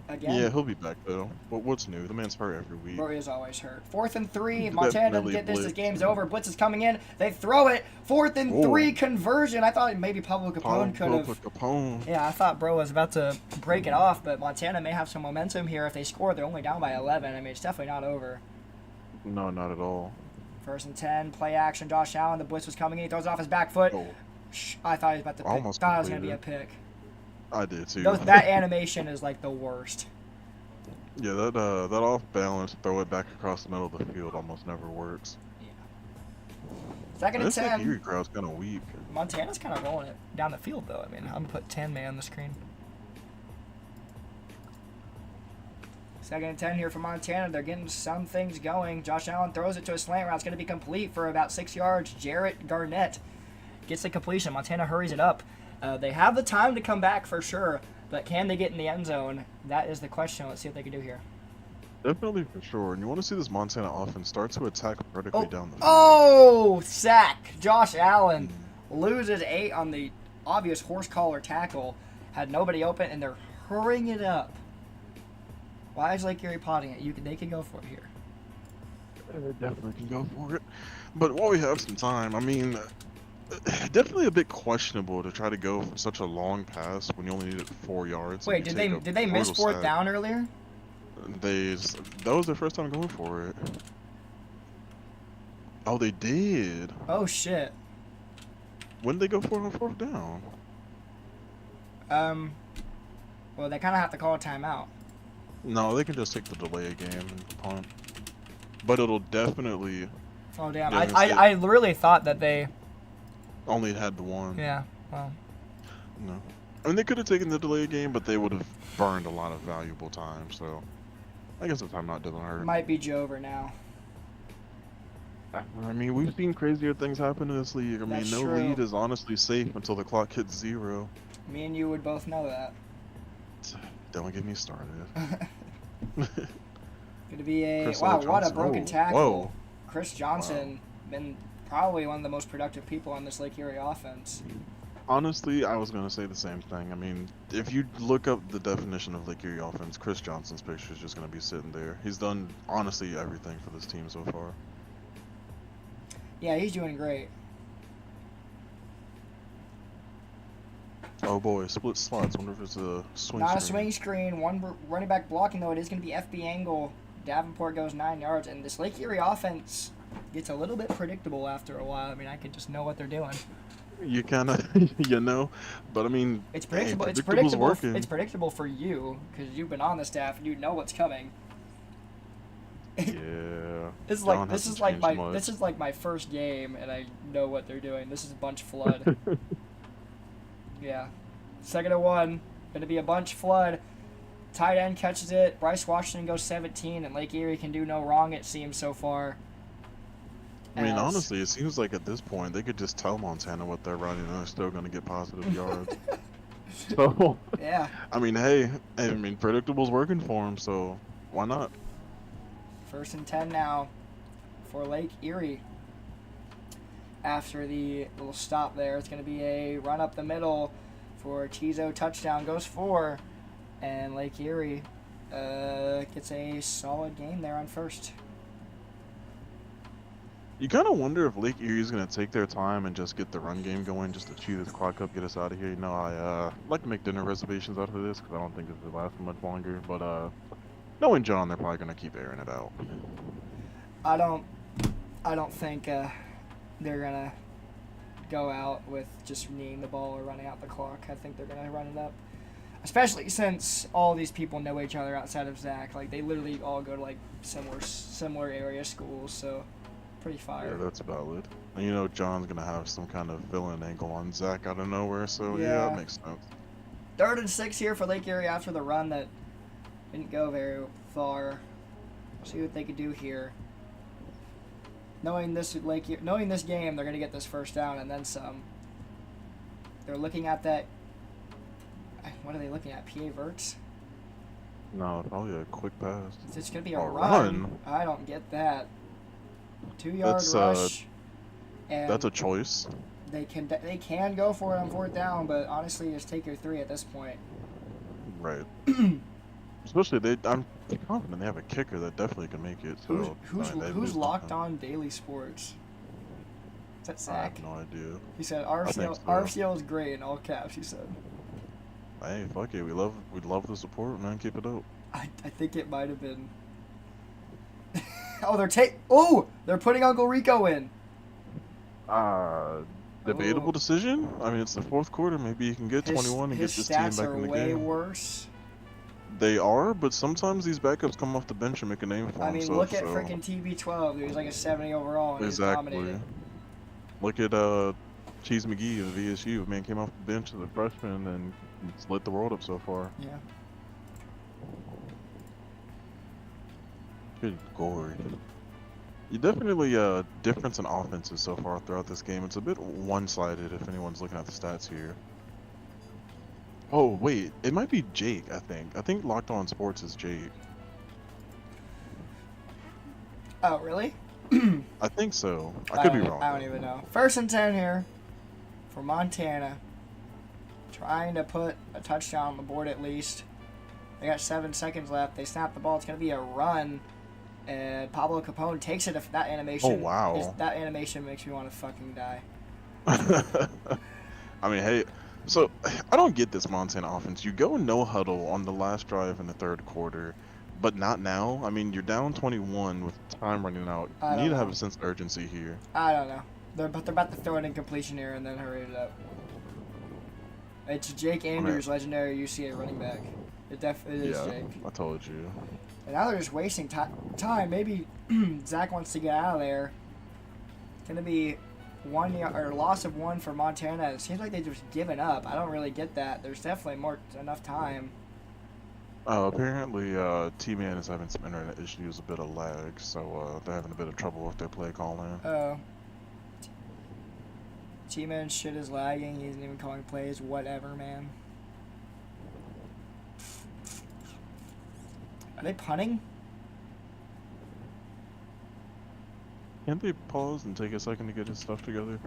yeah, again. he'll be back though. But what's new? The man's hurt every week. Bro, he is always hurt. 4th and 3. If That Montana doesn't really get this, this blitzed. game's over. Blitz is coming in. They throw it. 4th and Whoa. 3 conversion. I thought maybe Pablo Capone could have. Capone. Yeah, I thought Bro was about to break it off, but Montana may have some momentum here. If they score, they're only down by 11. I mean, it's definitely not over. No, not at all. 1st and 10. Play action. Josh Allen. The blitz was coming in. He throws it off his back foot. Oh, I thought he was about to pick. Almost Thought it was going to be a completed. pick. I did too. That animation is like the worst. Yeah, that off balance, throw it back across the middle of the field almost never works. 2nd and This like 10. Erie crowd's kind of weak. Montana's kind of rolling it down the field, though. I mean, I'm going to put 10 man on the screen. 2nd and 10 here for Montana. They're getting some things going. Josh Allen throws it to a slant route. It's going to be complete for about 6 yards. Jarrett Garnett gets the completion. Montana hurries it up. They have the time to come back for sure, but can they get in the end zone? That is the question. Let's see what they can do here. Definitely for sure. And you want to see this Montana offense start to attack vertically down the field. Oh, sack. Josh Allen loses 8 on the obvious horse collar tackle. Had nobody open, and they're hurrying it up. Why is Lake Erie potting it? They can go for it here. They definitely can go for it. But while we have some time, I mean, definitely a bit questionable to try to go for such a long pass when you only needed 4 yards. Wait, did they miss 4th down earlier? That was their first time going for it. Oh, they did. Oh shit. When did they go for it on 4th down? Well, they kind of have to call a timeout. No, they can just take the delay game and punt. But it'll definitely Oh damn! Yeah, I really thought that they. only had the one. Yeah. Well. No. I mean, they could have taken the delay game, but they would have burned a lot of valuable time. So, I guess the timeout doesn't hurt. Might be Jover now. I mean, we've seen crazier things happen in this league. I mean, That's no true. lead is honestly safe until the clock hits 0. Me and you would both know that. Don't get me started. Gonna be a Chris wow! Johnson. What a broken Oh, tackle. whoa. Chris Johnson been probably one of the most productive people on this Lake Erie offense. Honestly, I was gonna say the same thing. I mean, if you look up the definition of Lake Erie offense, Chris Johnson's picture is just gonna be sitting there. He's done honestly everything for this team so far. Yeah, he's doing great. Oh boy, split slots. Wonder if it's a swing. Not a screen. swing screen. One running back blocking though. It is going to be FB angle. Davenport goes 9 yards, and this Lake Erie offense gets a little bit predictable after a while. I mean, I can just know what they're doing. You kind of, you know, but I mean, It's predictable. Hey, It's predictable's predictable. working. It's predictable for you because you've been on the staff and you know what's coming. Yeah. This is John like this hasn't is like changed my much. this is like my first game, and I know what they're doing. This is bunch flood. Yeah, 2nd and 1, gonna be a bunch flood. Tight end catches it. Bryce Washington goes 17, and Lake Erie can do no wrong. It seems so far. I mean, As- honestly, it seems like at this point they could just tell Montana what they're running, and they're still going to get positive yards. So, Yeah. I mean, hey, I mean, predictable's working for them, so why not? 1st and 10 now for Lake Erie. After the little stop there, it's going to be a run up the middle for Chizo. Touchdown goes 4, and Lake Erie gets a solid game there on 1st. You kind of wonder if Lake Erie's going to take their time and just get the run game going, just to chew this clock up, get us out of here. You know, I like to make dinner reservations out of this because I don't think this will last much longer. But knowing John, they're probably going to keep airing it out. I don't think they're gonna go out with just kneeing the ball or running out the clock. I think they're gonna run it up, especially since all these people know each other outside of Zach. Like they literally all go to like similar area schools, so pretty fire. Yeah, that's valid. And you know, John's going to have some kind of villain angle on Zach out of nowhere, so yeah, Yeah. that makes sense. 3rd and 6 here for Lake Erie after the run that didn't go very far. See what they could do here. Knowing this game, they're gonna get this 1st down and then some. They're looking at that. What are they looking at? PA Verts. No, probably a quick pass. It's gonna be a A run. run? I don't get that. 2-yard That's rush, and that's a choice. they can go for it on 4th down, but honestly, just take your 3 at this point. Right. Especially I'm confident they have a kicker that definitely can make it. So I mean, they Who's lose locked nothing. on Daily Sports? Is that I Zach? have no idea. He said I think so. RFCL is great in all caps. He said. Hey, fuck it. We love the support, man. Keep it up. I think it might have been. They're putting Uncle Rico in. Debatable Oh. decision. I mean, it's the 4th quarter. Maybe you can get 21 and get His this team stats back are in the way game. worse. They are, but sometimes these backups come off the bench and make a name for I mean, themselves. look at freaking TB12. He was like a 70 overall and he's Exactly. dominated. Look at Cheese McGee of VSU. Man came off the bench as a freshman and it's lit the world up so far. Yeah. Good gory. You definitely difference in offenses so far throughout this game. It's a bit one-sided if anyone's looking at the stats here. Oh wait, it might be Jake. I think Locked On Sports is Jake. Oh, really? I think so. I could be wrong. I don't even know. 1st and 10 here for Montana. Trying to put a touchdown on the board at least. They got 7 seconds left. They snap the ball. It's going to be a run. And Pablo Capone takes it. That animation. Oh, wow. That animation makes me want to fucking die. I mean, hey, so I don't get this Montana offense. You go no huddle on the last drive in the 3rd quarter, but not now. I mean, you're down 21 with time running out. I You don't need to have know. a sense of urgency here. I don't know. They're about to throw an incompletion here and then hurry it up. It's Jake Andrews, legendary UCA running back. It is Yeah, Jake. I told you. And now they're just wasting time. Maybe Zach wants to get out of there. It's gonna be 1 yard or loss of 1 for Montana. It seems like they've just given up. I don't really get that. There's definitely enough time. Apparently, T-Man is having some internet issues, a bit of lag, so they're having a bit of trouble with their play calling. Oh. T-Man shit is lagging. He isn't even calling plays. Whatever, man. Are they punting? Can't they pause and take a second to get his stuff together?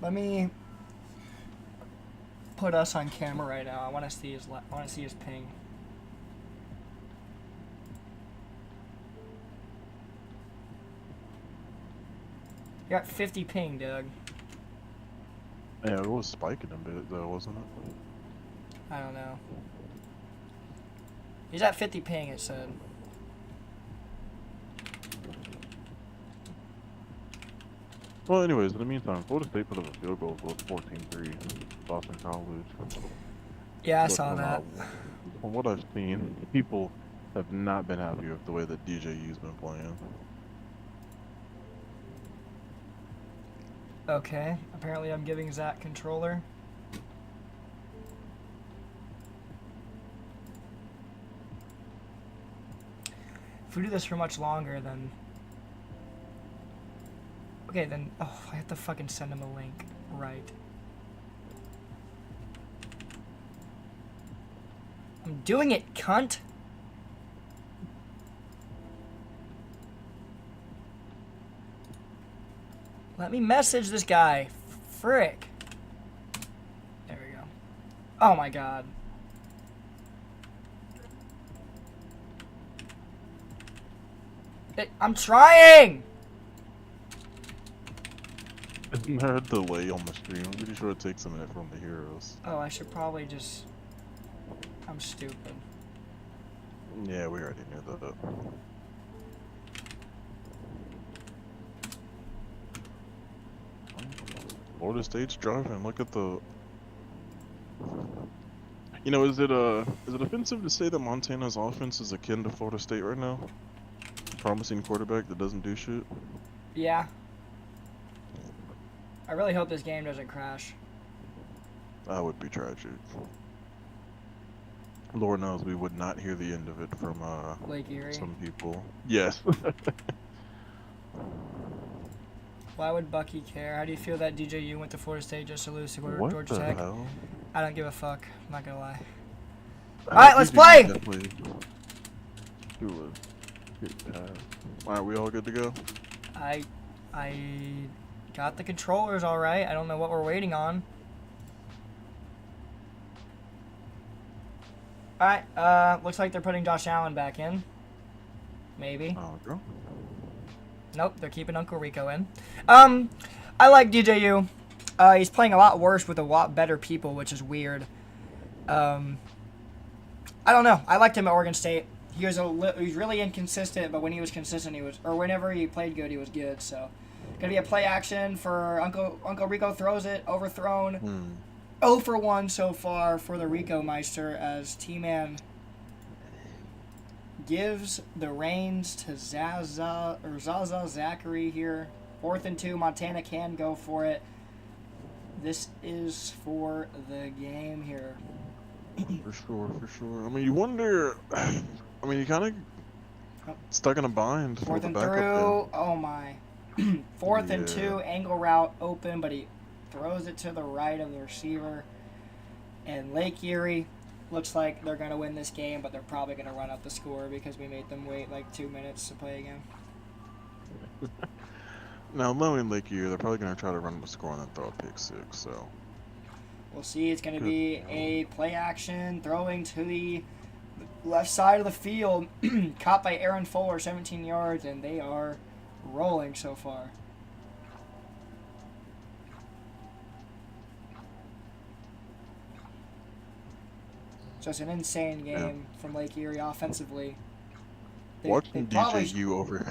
Let me put us on camera right now. I want to see his ping. You got 50 ping, Doug. Yeah, it was spiking a bit though, wasn't it? I don't know. He's at 50 ping, it said. Well, anyways, in the meantime, Florida State put up a field goal with 14-3. Boston College. Yeah, I But saw that. From what I've seen, people have not been happy with the way that DJU's been playing. Okay, apparently I'm giving Zach controller. If we do this for much longer, then... Okay, then... Oh, I have to fucking send him a link. Right. I'm doing it, cunt! Let me message this guy. Frick. There we go. Oh my god. I'm trying! Isn't there a delay on the stream? I'm pretty sure it takes a minute for them to hear us. Oh, I should probably just... I'm stupid. Yeah, we already knew that. Florida State's driving. Look at the... You know, is it offensive to say that Montana's offense is akin to Florida State right now? Promising quarterback that doesn't do shit? Yeah. I really hope this game doesn't crash. That would be tragic. Lord knows we would not hear the end of it from Lake Erie. some people. Yes. Why would Bucky care? How do you feel that DJU went to Florida State just to lose to What Georgia the Tech? hell? I don't give a fuck. I'm not gonna lie. Alright, let's play! Definitely do a good pass. Alright, we all good to go? I got the controllers all right. I don't know what we're waiting on. All right. Looks like they're putting Josh Allen back in. Maybe. Oh, girl. Nope. They're keeping Uncle Rico in. I like DJU. He's playing a lot worse with a lot better people, which is weird. I don't know. I liked him at Oregon State. He was really inconsistent, but when he was consistent, whenever he played good, he was good. So, gonna be a play action for Uncle Rico. Throws it, overthrown. 0 for 1 so far for the Rico Meister as T-Man gives the reins to Zaza Zachary here. 4th and 2. Montana can go for it. This is for the game here. For sure. I mean, you wonder. I mean, you kind of stuck in a bind. 4th and backup through. Oh my. 4th and 2. Angle route open, but he throws it to the right of the receiver. And Lake Erie looks like they're going to win this game, but they're probably going to run up the score because we made them wait like 2 minutes to play again. Now, knowing Lake Erie, they're probably going to try to run the score and then throw a pick 6, so. We'll see. It's going to be a play action, throwing to the left side of the field. Caught by Aaron Fuller, 17 yards, and they are rolling so far. Just an insane game from Lake Erie offensively. Watching DJU over.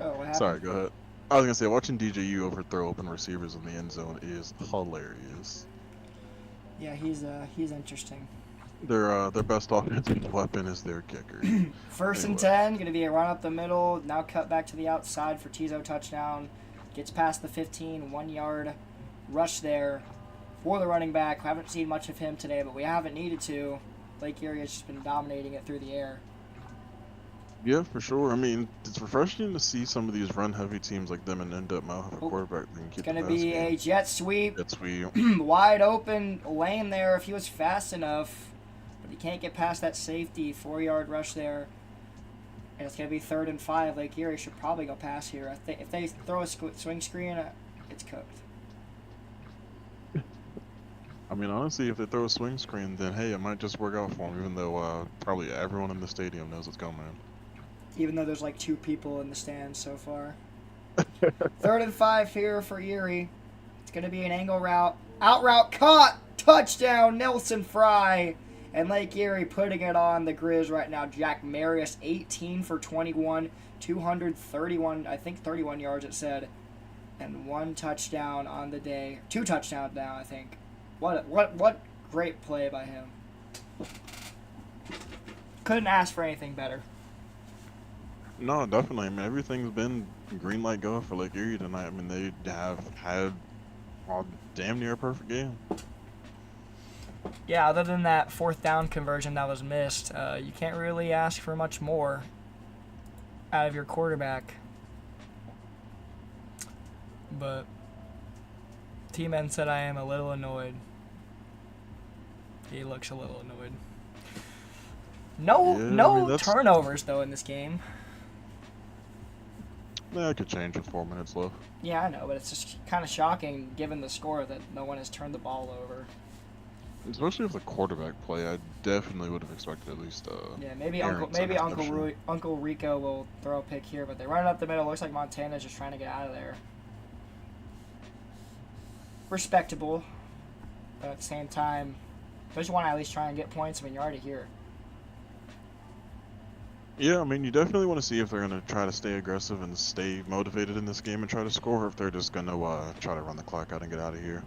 Oh, what happened? Sorry, go ahead. I was gonna say watching DJU overthrow open receivers in the end zone is hilarious. Yeah, he's interesting. Their best offensive weapon is their kicker. 1st and 10, gonna be a run up the middle. Now cut back to the outside for Tizo touchdown. Gets past the 15, 1 yard rush there for the running back. We haven't seen much of him today, but we haven't needed to. Lake Erie has just been dominating it through the air. Yeah, for sure. I mean, it's refreshing to see some of these run-heavy teams like them and end up have a quarterback that can keep It's going to the pass be game. a jet sweep. Jet sweep. Wide open lane there if he was fast enough. But he can't get past that safety. 4-yard rush there. And it's going to be 3rd and 5. Lake Erie should probably go pass here. If they throw a swing screen, it's cooked. I mean, honestly, if they throw a swing screen, then hey, it might just work out for them, even though probably everyone in the stadium knows it's coming. Even though there's like 2 people in the stands so far. 3rd and 5 here for Erie. It's going to be an angle route. Out route caught. Touchdown, Nelson Fry. And Lake Erie putting it on the Grizz right now. Jack Marius, 18 for 21. 231, I think 31 yards it said. And 1 touchdown on the day. 2 touchdowns now, I think. What great play by him. Couldn't ask for anything better. No, definitely. I mean, everything's been green light go for Lake Erie tonight. I mean, they have had a damn near perfect game. Yeah, other than that 4th down conversion that was missed, you can't really ask for much more out of your quarterback. But T-Man said I am a little annoyed. He looks a little annoyed. No turnovers, though, in this game. Yeah, it could change with 4 minutes left. Yeah, I know, but it's just kind of shocking given the score that no one has turned the ball over. Especially with the quarterback play, I definitely would have expected at least. Yeah, maybe Arrington Uncle Rico will throw a pick here, but they run it up the middle. Looks like Montana's just trying to get out of there. Respectable, but at the same time, don't you want to at least try and get points when you're already here? Yeah, I mean, you definitely want to see if they're going to try to stay aggressive and stay motivated in this game and try to score, or if they're just going to try to run the clock out and get out of here.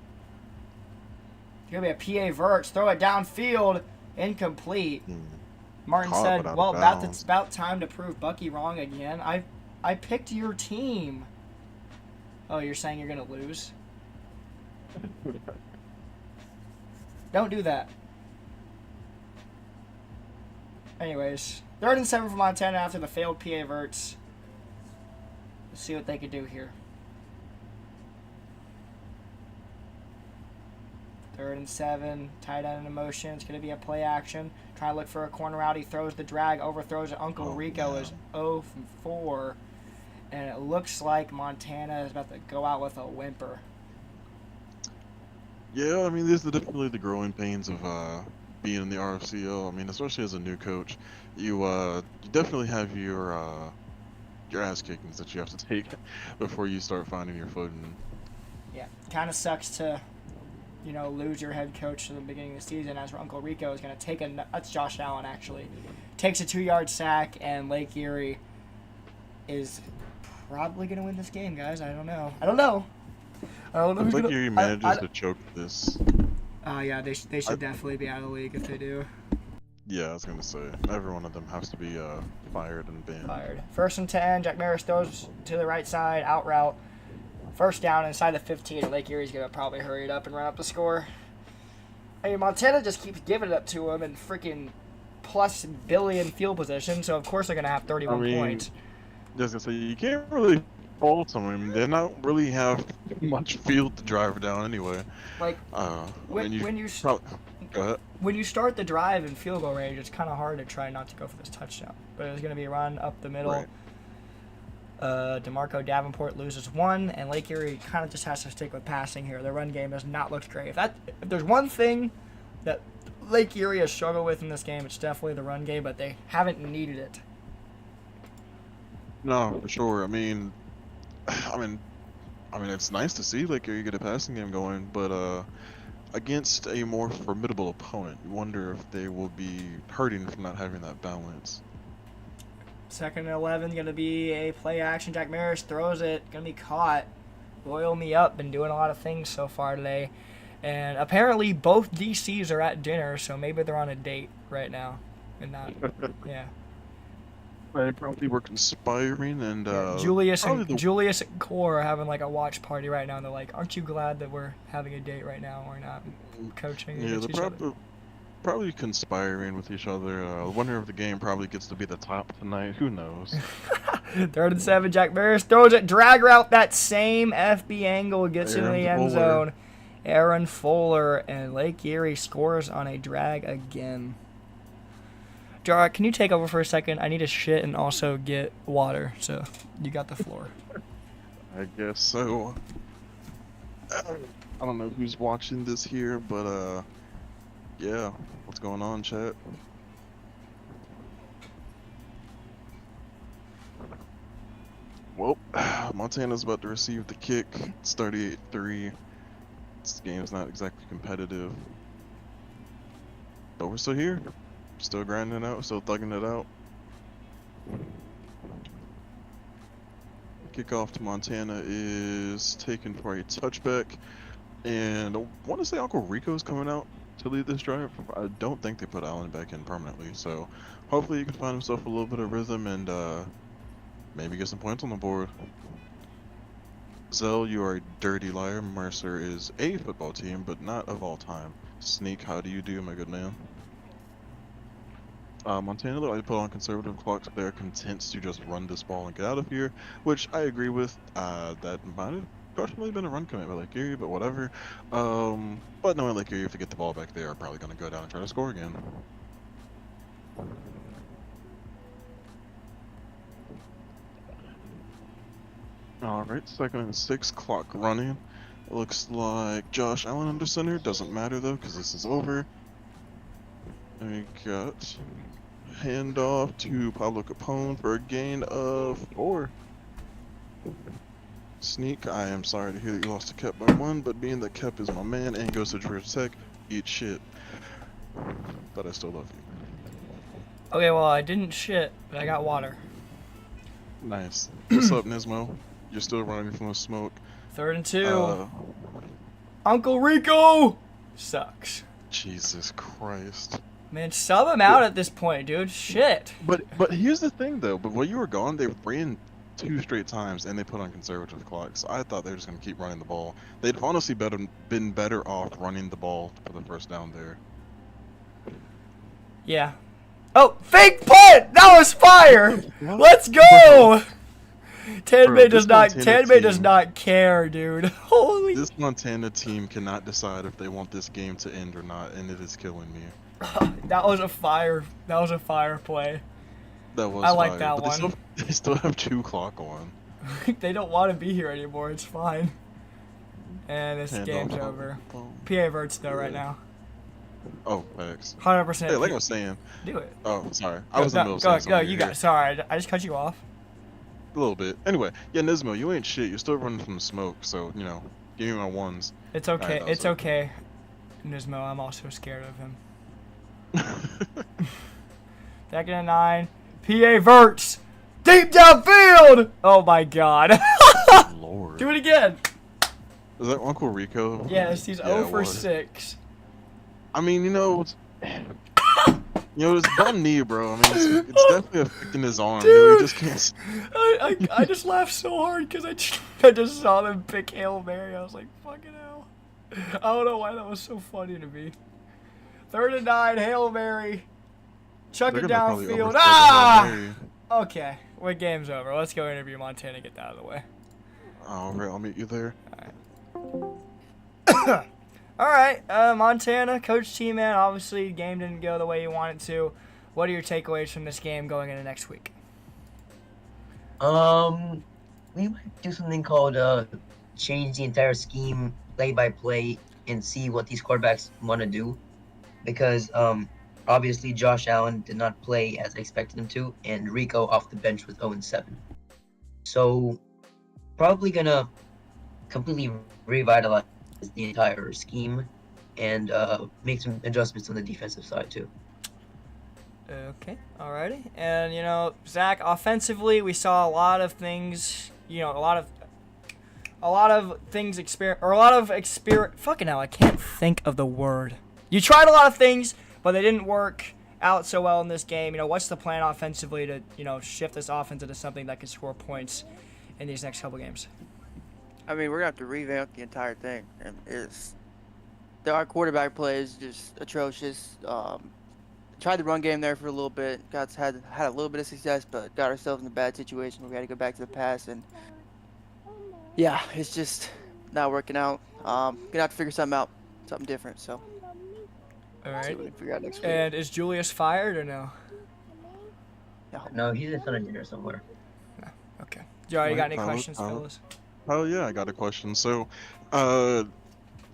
Going to be a PA Verts. Throw it downfield. Incomplete. Martin Caught, said, but out of well, bounds. it's about time to prove Bucky wrong again. I picked your team. Oh, you're saying you're going to lose? Don't do that. Anyways, 3rd and 7 for Montana after the failed PA Verts. Let's see what they can do here. 3rd and 7. Tight end in motion. It's going to be a play action. Trying to look for a corner out. He throws the drag, overthrows it. Uncle Rico is 0 from 4. And it looks like Montana is about to go out with a whimper. Yeah, I mean, these are definitely the growing pains of being in the RFCL. I mean, especially as a new coach, you definitely have your ass kickings that you have to take before you start finding your footing. Yeah, kind of sucks to, lose your head coach to the beginning of the season, as Uncle Rico is going to take that's Josh Allen actually, takes a 2-yard sack, and Lake Erie is probably going to win this game, guys. I don't know who's Lake gonna, Erie manages to choke this. Yeah, they should definitely be out of the league if they do. Yeah, I was gonna say every one of them has to be fired and banned. Fired. 1st and 10. Jack Maris throws to the right side, out route. 1st down inside the 15. Lake Erie's gonna probably hurry it up and run up the score. I mean, Montana just keeps giving it up to them in freaking plus billion field position, so of course they're gonna have 31 points. Just gonna say, you can't really fault them. I mean, they don't really have much field to drive down anyway. Like when you go ahead. When you start the drive in field goal range, it's kind of hard to try not to go for this touchdown. But it's going to be a run up the middle. Right. DeMarco Davenport loses 1, and Lake Erie kind of just has to stick with passing here. Their run game has not looked great. If there's one thing that Lake Erie has struggled with in this game, it's definitely the run game, but they haven't needed it. No, for sure. I mean, it's nice to see Lake Erie get a passing game going, but against a more formidable opponent, you wonder if they will be hurting from not having that balance. 2nd and 11, going to be a play action. Jack Maris throws it, going to be caught. Boil me up, been doing a lot of things so far today. And apparently both DCs are at dinner, so maybe they're on a date right now. And not, yeah. They probably were conspiring, and Julius and Core are having like a watch party right now, and they're like, "Aren't you glad that we're having a date right now? We're not coaching against each other." Probably conspiring with each other. The winner of the game probably gets to be the top tonight. Who knows? 3rd and 7. Jack Maris throws it, drag route, that same FB angle, gets into the end zone. Aaron Fuller, and Lake Erie scores on a drag again. Jar, can you take over for a second? I need to shit and also get water, so you got the floor. I guess so. I don't know who's watching this here, but yeah, what's going on, chat? Well, Montana's about to receive the kick. It's 38-3. This game's not exactly competitive, but we're still here. Still grinding out, still thugging it out. Kickoff to Montana is taken for a touchback, and I want to say Uncle Rico's coming out to lead this drive. I don't think they put Allen back in permanently, so hopefully he can find himself a little bit of rhythm and maybe get some points on the board. Zell, you are a dirty liar. Mercer is a football team, but not of all time. Sneak, how do you do, my good man? Montana, though, I put on conservative clocks. They're content to just run this ball and get out of here, which I agree with. That might have questionably been a run commit by Lake Erie, but whatever. But knowing Lake Erie, if they get the ball back, they are probably going to go down and try to score again. Alright, 2nd and 6, clock running. It looks like Josh Allen under center. Doesn't matter, though, because this is over. And we got handoff to Pablo Capone for a gain of 4. Sneak, I am sorry to hear that you lost to Kep by 1, but being that Kep is my man and goes to Georgia Tech, eat shit. But I still love you. Okay, well, I didn't shit, but I got water. Nice. What's up, Nismo? You're still running from the smoke. 3rd and 2. Uncle Rico sucks. Jesus Christ. Man, sub him out at this point, dude. Shit. But here's the thing, though. But while you were gone, they ran 2 straight times, and they put on conservative clocks. So I thought they were just going to keep running the ball. They'd honestly been better off running the ball for the first down there. Yeah. Oh, fake punt! That was fire! Let's go! Tanmay this does not. Montana Tanmay does team- not care, dude. Holy. This Montana team cannot decide if they want this game to end or not, and it is killing me. That was a fire. That was a fire play. That was I like fire, that but one. They still have 2 clock on. They don't want to be here anymore. It's fine. And this Hand game's off. over. PA verts though right Yeah. now. Oh, thanks. 100%. Hey, like I was saying. Do it. Oh, sorry. I was in the middle of Go, saying go, something. you here. got it. Sorry, I just cut you off. A little bit. Anyway, yeah, Nismo, you ain't shit. You're still running from the smoke, so, you know, give me my ones. It's okay. Alright, It's okay. Nismo, I'm also scared of him. Second and 9. PA verts. Deep downfield. Oh my god. Lord. Do it again. Is that Uncle Rico? Yes, he's Yeah, 0 it for was. 6. I mean, it's dumb knee, bro. I mean, it's definitely affecting his arm. You know, he just can't. I just laughed so hard because I just saw them pick Hail Mary. I was like, fucking hell. I don't know why that was so funny to me. 3rd and 9, Hail Mary. Chuck They're it gonna probably downfield. overthrow the Hail Ah! Mary. Okay, well, game's over. Let's go interview Montana, get that out of the way. All right, I'll meet you there. Alright, Montana, Coach T-Man, obviously the game didn't go the way you wanted to. What are your takeaways from this game going into next week? We might do something called change the entire scheme play by play and see what these quarterbacks want to do, because obviously Josh Allen did not play as I expected him to, and Rico off the bench was 0-7. So probably gonna completely revitalize the entire scheme and make some adjustments on the defensive side too. Okay, alrighty. And, you know, Zach, offensively, we saw a lot of things, you know, a lot of things fucking hell, I can't think of the word. You tried a lot of things, but they didn't work out so well in this game. You know, what's the plan offensively to, you know, shift this offense into something that can score points in these next couple games? I mean, we're gonna have to revamp the entire thing. And our quarterback play is just atrocious. Tried the run game there for a little bit. Had a little bit of success, but got ourselves in a bad situation where we had to go back to the pass, and yeah, it's just not working out. Gonna have to figure something out, something different. So see Alright. what we can figure out next week. And is Julius fired or no? No, he's in front of dinner somewhere. Okay. Joe, you got any Alright, questions, fellas? Oh yeah, I got a question. So,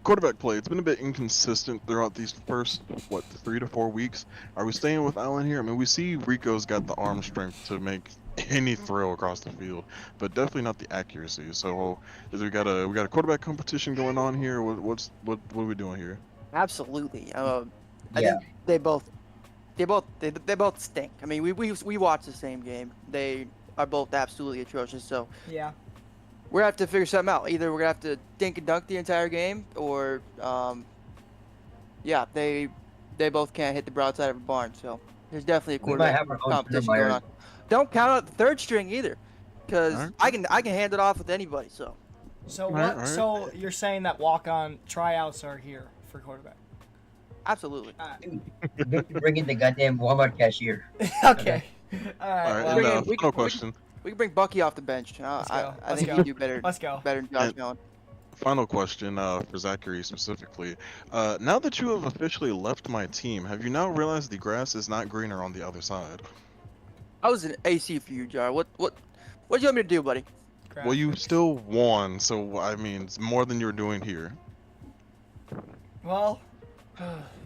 quarterback play, it's been a bit inconsistent throughout these first, 3 to 4 weeks. Are we staying with Allen here? I mean, we see Rico's got the arm strength to make any throw across the field, but definitely not the accuracy. So, we got a quarterback competition going on here? What are we doing here? Absolutely. I Yeah. think they both stink. I mean, we watched the same game. They are both absolutely atrocious. So Yeah. we're gonna have to figure something out. Either we're gonna have to dink and dunk the entire game, or yeah, they both can't hit the broadside of a barn. So there's definitely a We might quarterback have our own competition going on. Don't count out the third string either, because Alright. I can hand it off with anybody. So So Alright. So you're saying that walk-on tryouts are here for quarterback? absolutely. They can bring in the goddamn Walmart cashier. Okay. Alright. All right, well, and we can- final question. We can bring Bucky off the bench. Let's go. I Let's think go. he can do better. Let's go. Better than Josh And- Allen. Final question for Zachary specifically. Now that you have officially left my team, have you now realized the grass is not greener on the other side? I was an AC for you, Jar. What do you want me to do, buddy? crap. Well, you still won, so I mean, it's more than you're doing here. Well.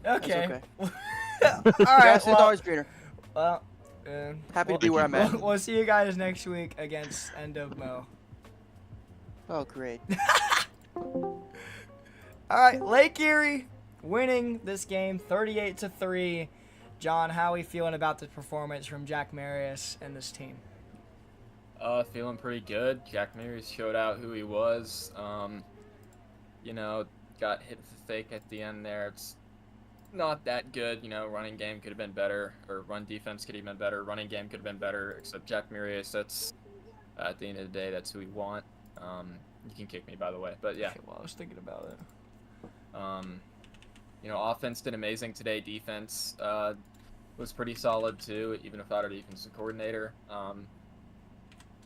Okay. okay. Alright. Grass is Well. always greener. Well. Happy to be where I'm at. We'll see you guys next week against End of Mo. Oh, great. Alright, Lake Erie winning this game 38-3. John, how are we feeling about the performance from Jack Marius and this team? Feeling pretty good. Jack Marius showed out who he was. You know, got hit with the fake at the end there. It's not that good. You know, running game could have been better, or run defense could have been better. Running game could have been better, except Jack Marius, that's, at the end of the day, that's who we want. You can kick me, by the way, but yeah. Okay, well, I was thinking about it. You know, offense did amazing today. Defense was pretty solid too, even without our defensive coordinator.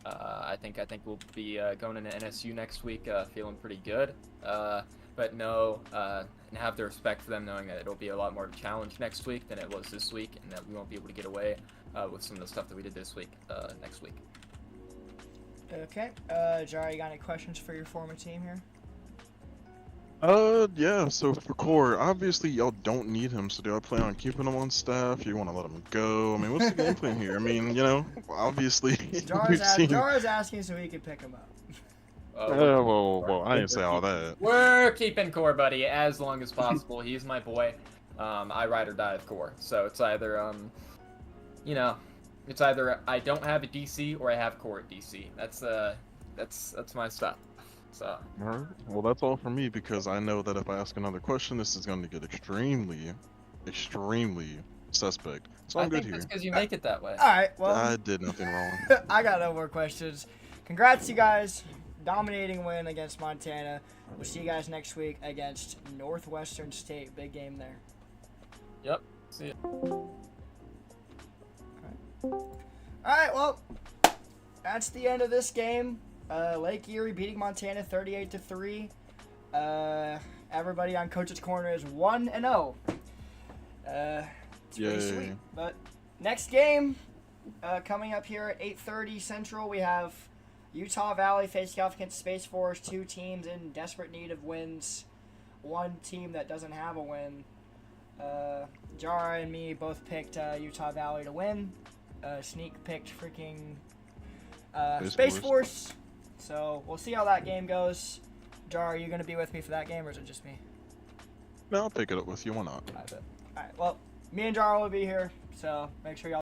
I think we'll be going into NSU next week, feeling pretty good. But no, and have the respect for them, knowing that it'll be a lot more of a challenge next week than it was this week, and that we won't be able to get away with some of the stuff that we did this week, next week. Okay. Jar, you got any questions for your former team here? Yeah, so for Core, obviously y'all don't need him, so do I plan on keeping him on staff? You want to let him go? I mean, what's the game plan here? I mean, you know, obviously, we've seen... Jar's asking so he can pick him up. well, I didn't say all that. We're keeping Core, buddy, as long as possible. He's my boy. I ride or die with Core, so it's either, you know, it's either I don't have a DC or I have Core at DC. That's my stuff. So. Alright, well that's all for me, because I know that if I ask another question, this is going to get extremely suspect. So I'm good here. That's because you make it that way. Alright, well. I did nothing wrong. I got no more questions. Congrats, you guys. Dominating win against Montana. We'll see you guys next week against Northwestern State. Big game there. Yep. See ya. Alright, well, that's the end of this game. Lake Erie beating Montana 38-3. Everybody on Coach's Corner is 1-0. It's pretty sweet. But next game, coming up here at 8:30 Central, we have Utah Valley facing off against Space Force. Two teams in desperate need of wins. One team that doesn't have a win. Jara and me both picked Utah Valley to win. Sneak picked freaking Space Force. So we'll see how that game goes. Jar, are you going to be with me for that game, or is it just me? No, I'll pick it up with you. Why not? Alright, well, me and Jar will be here, so make sure y'all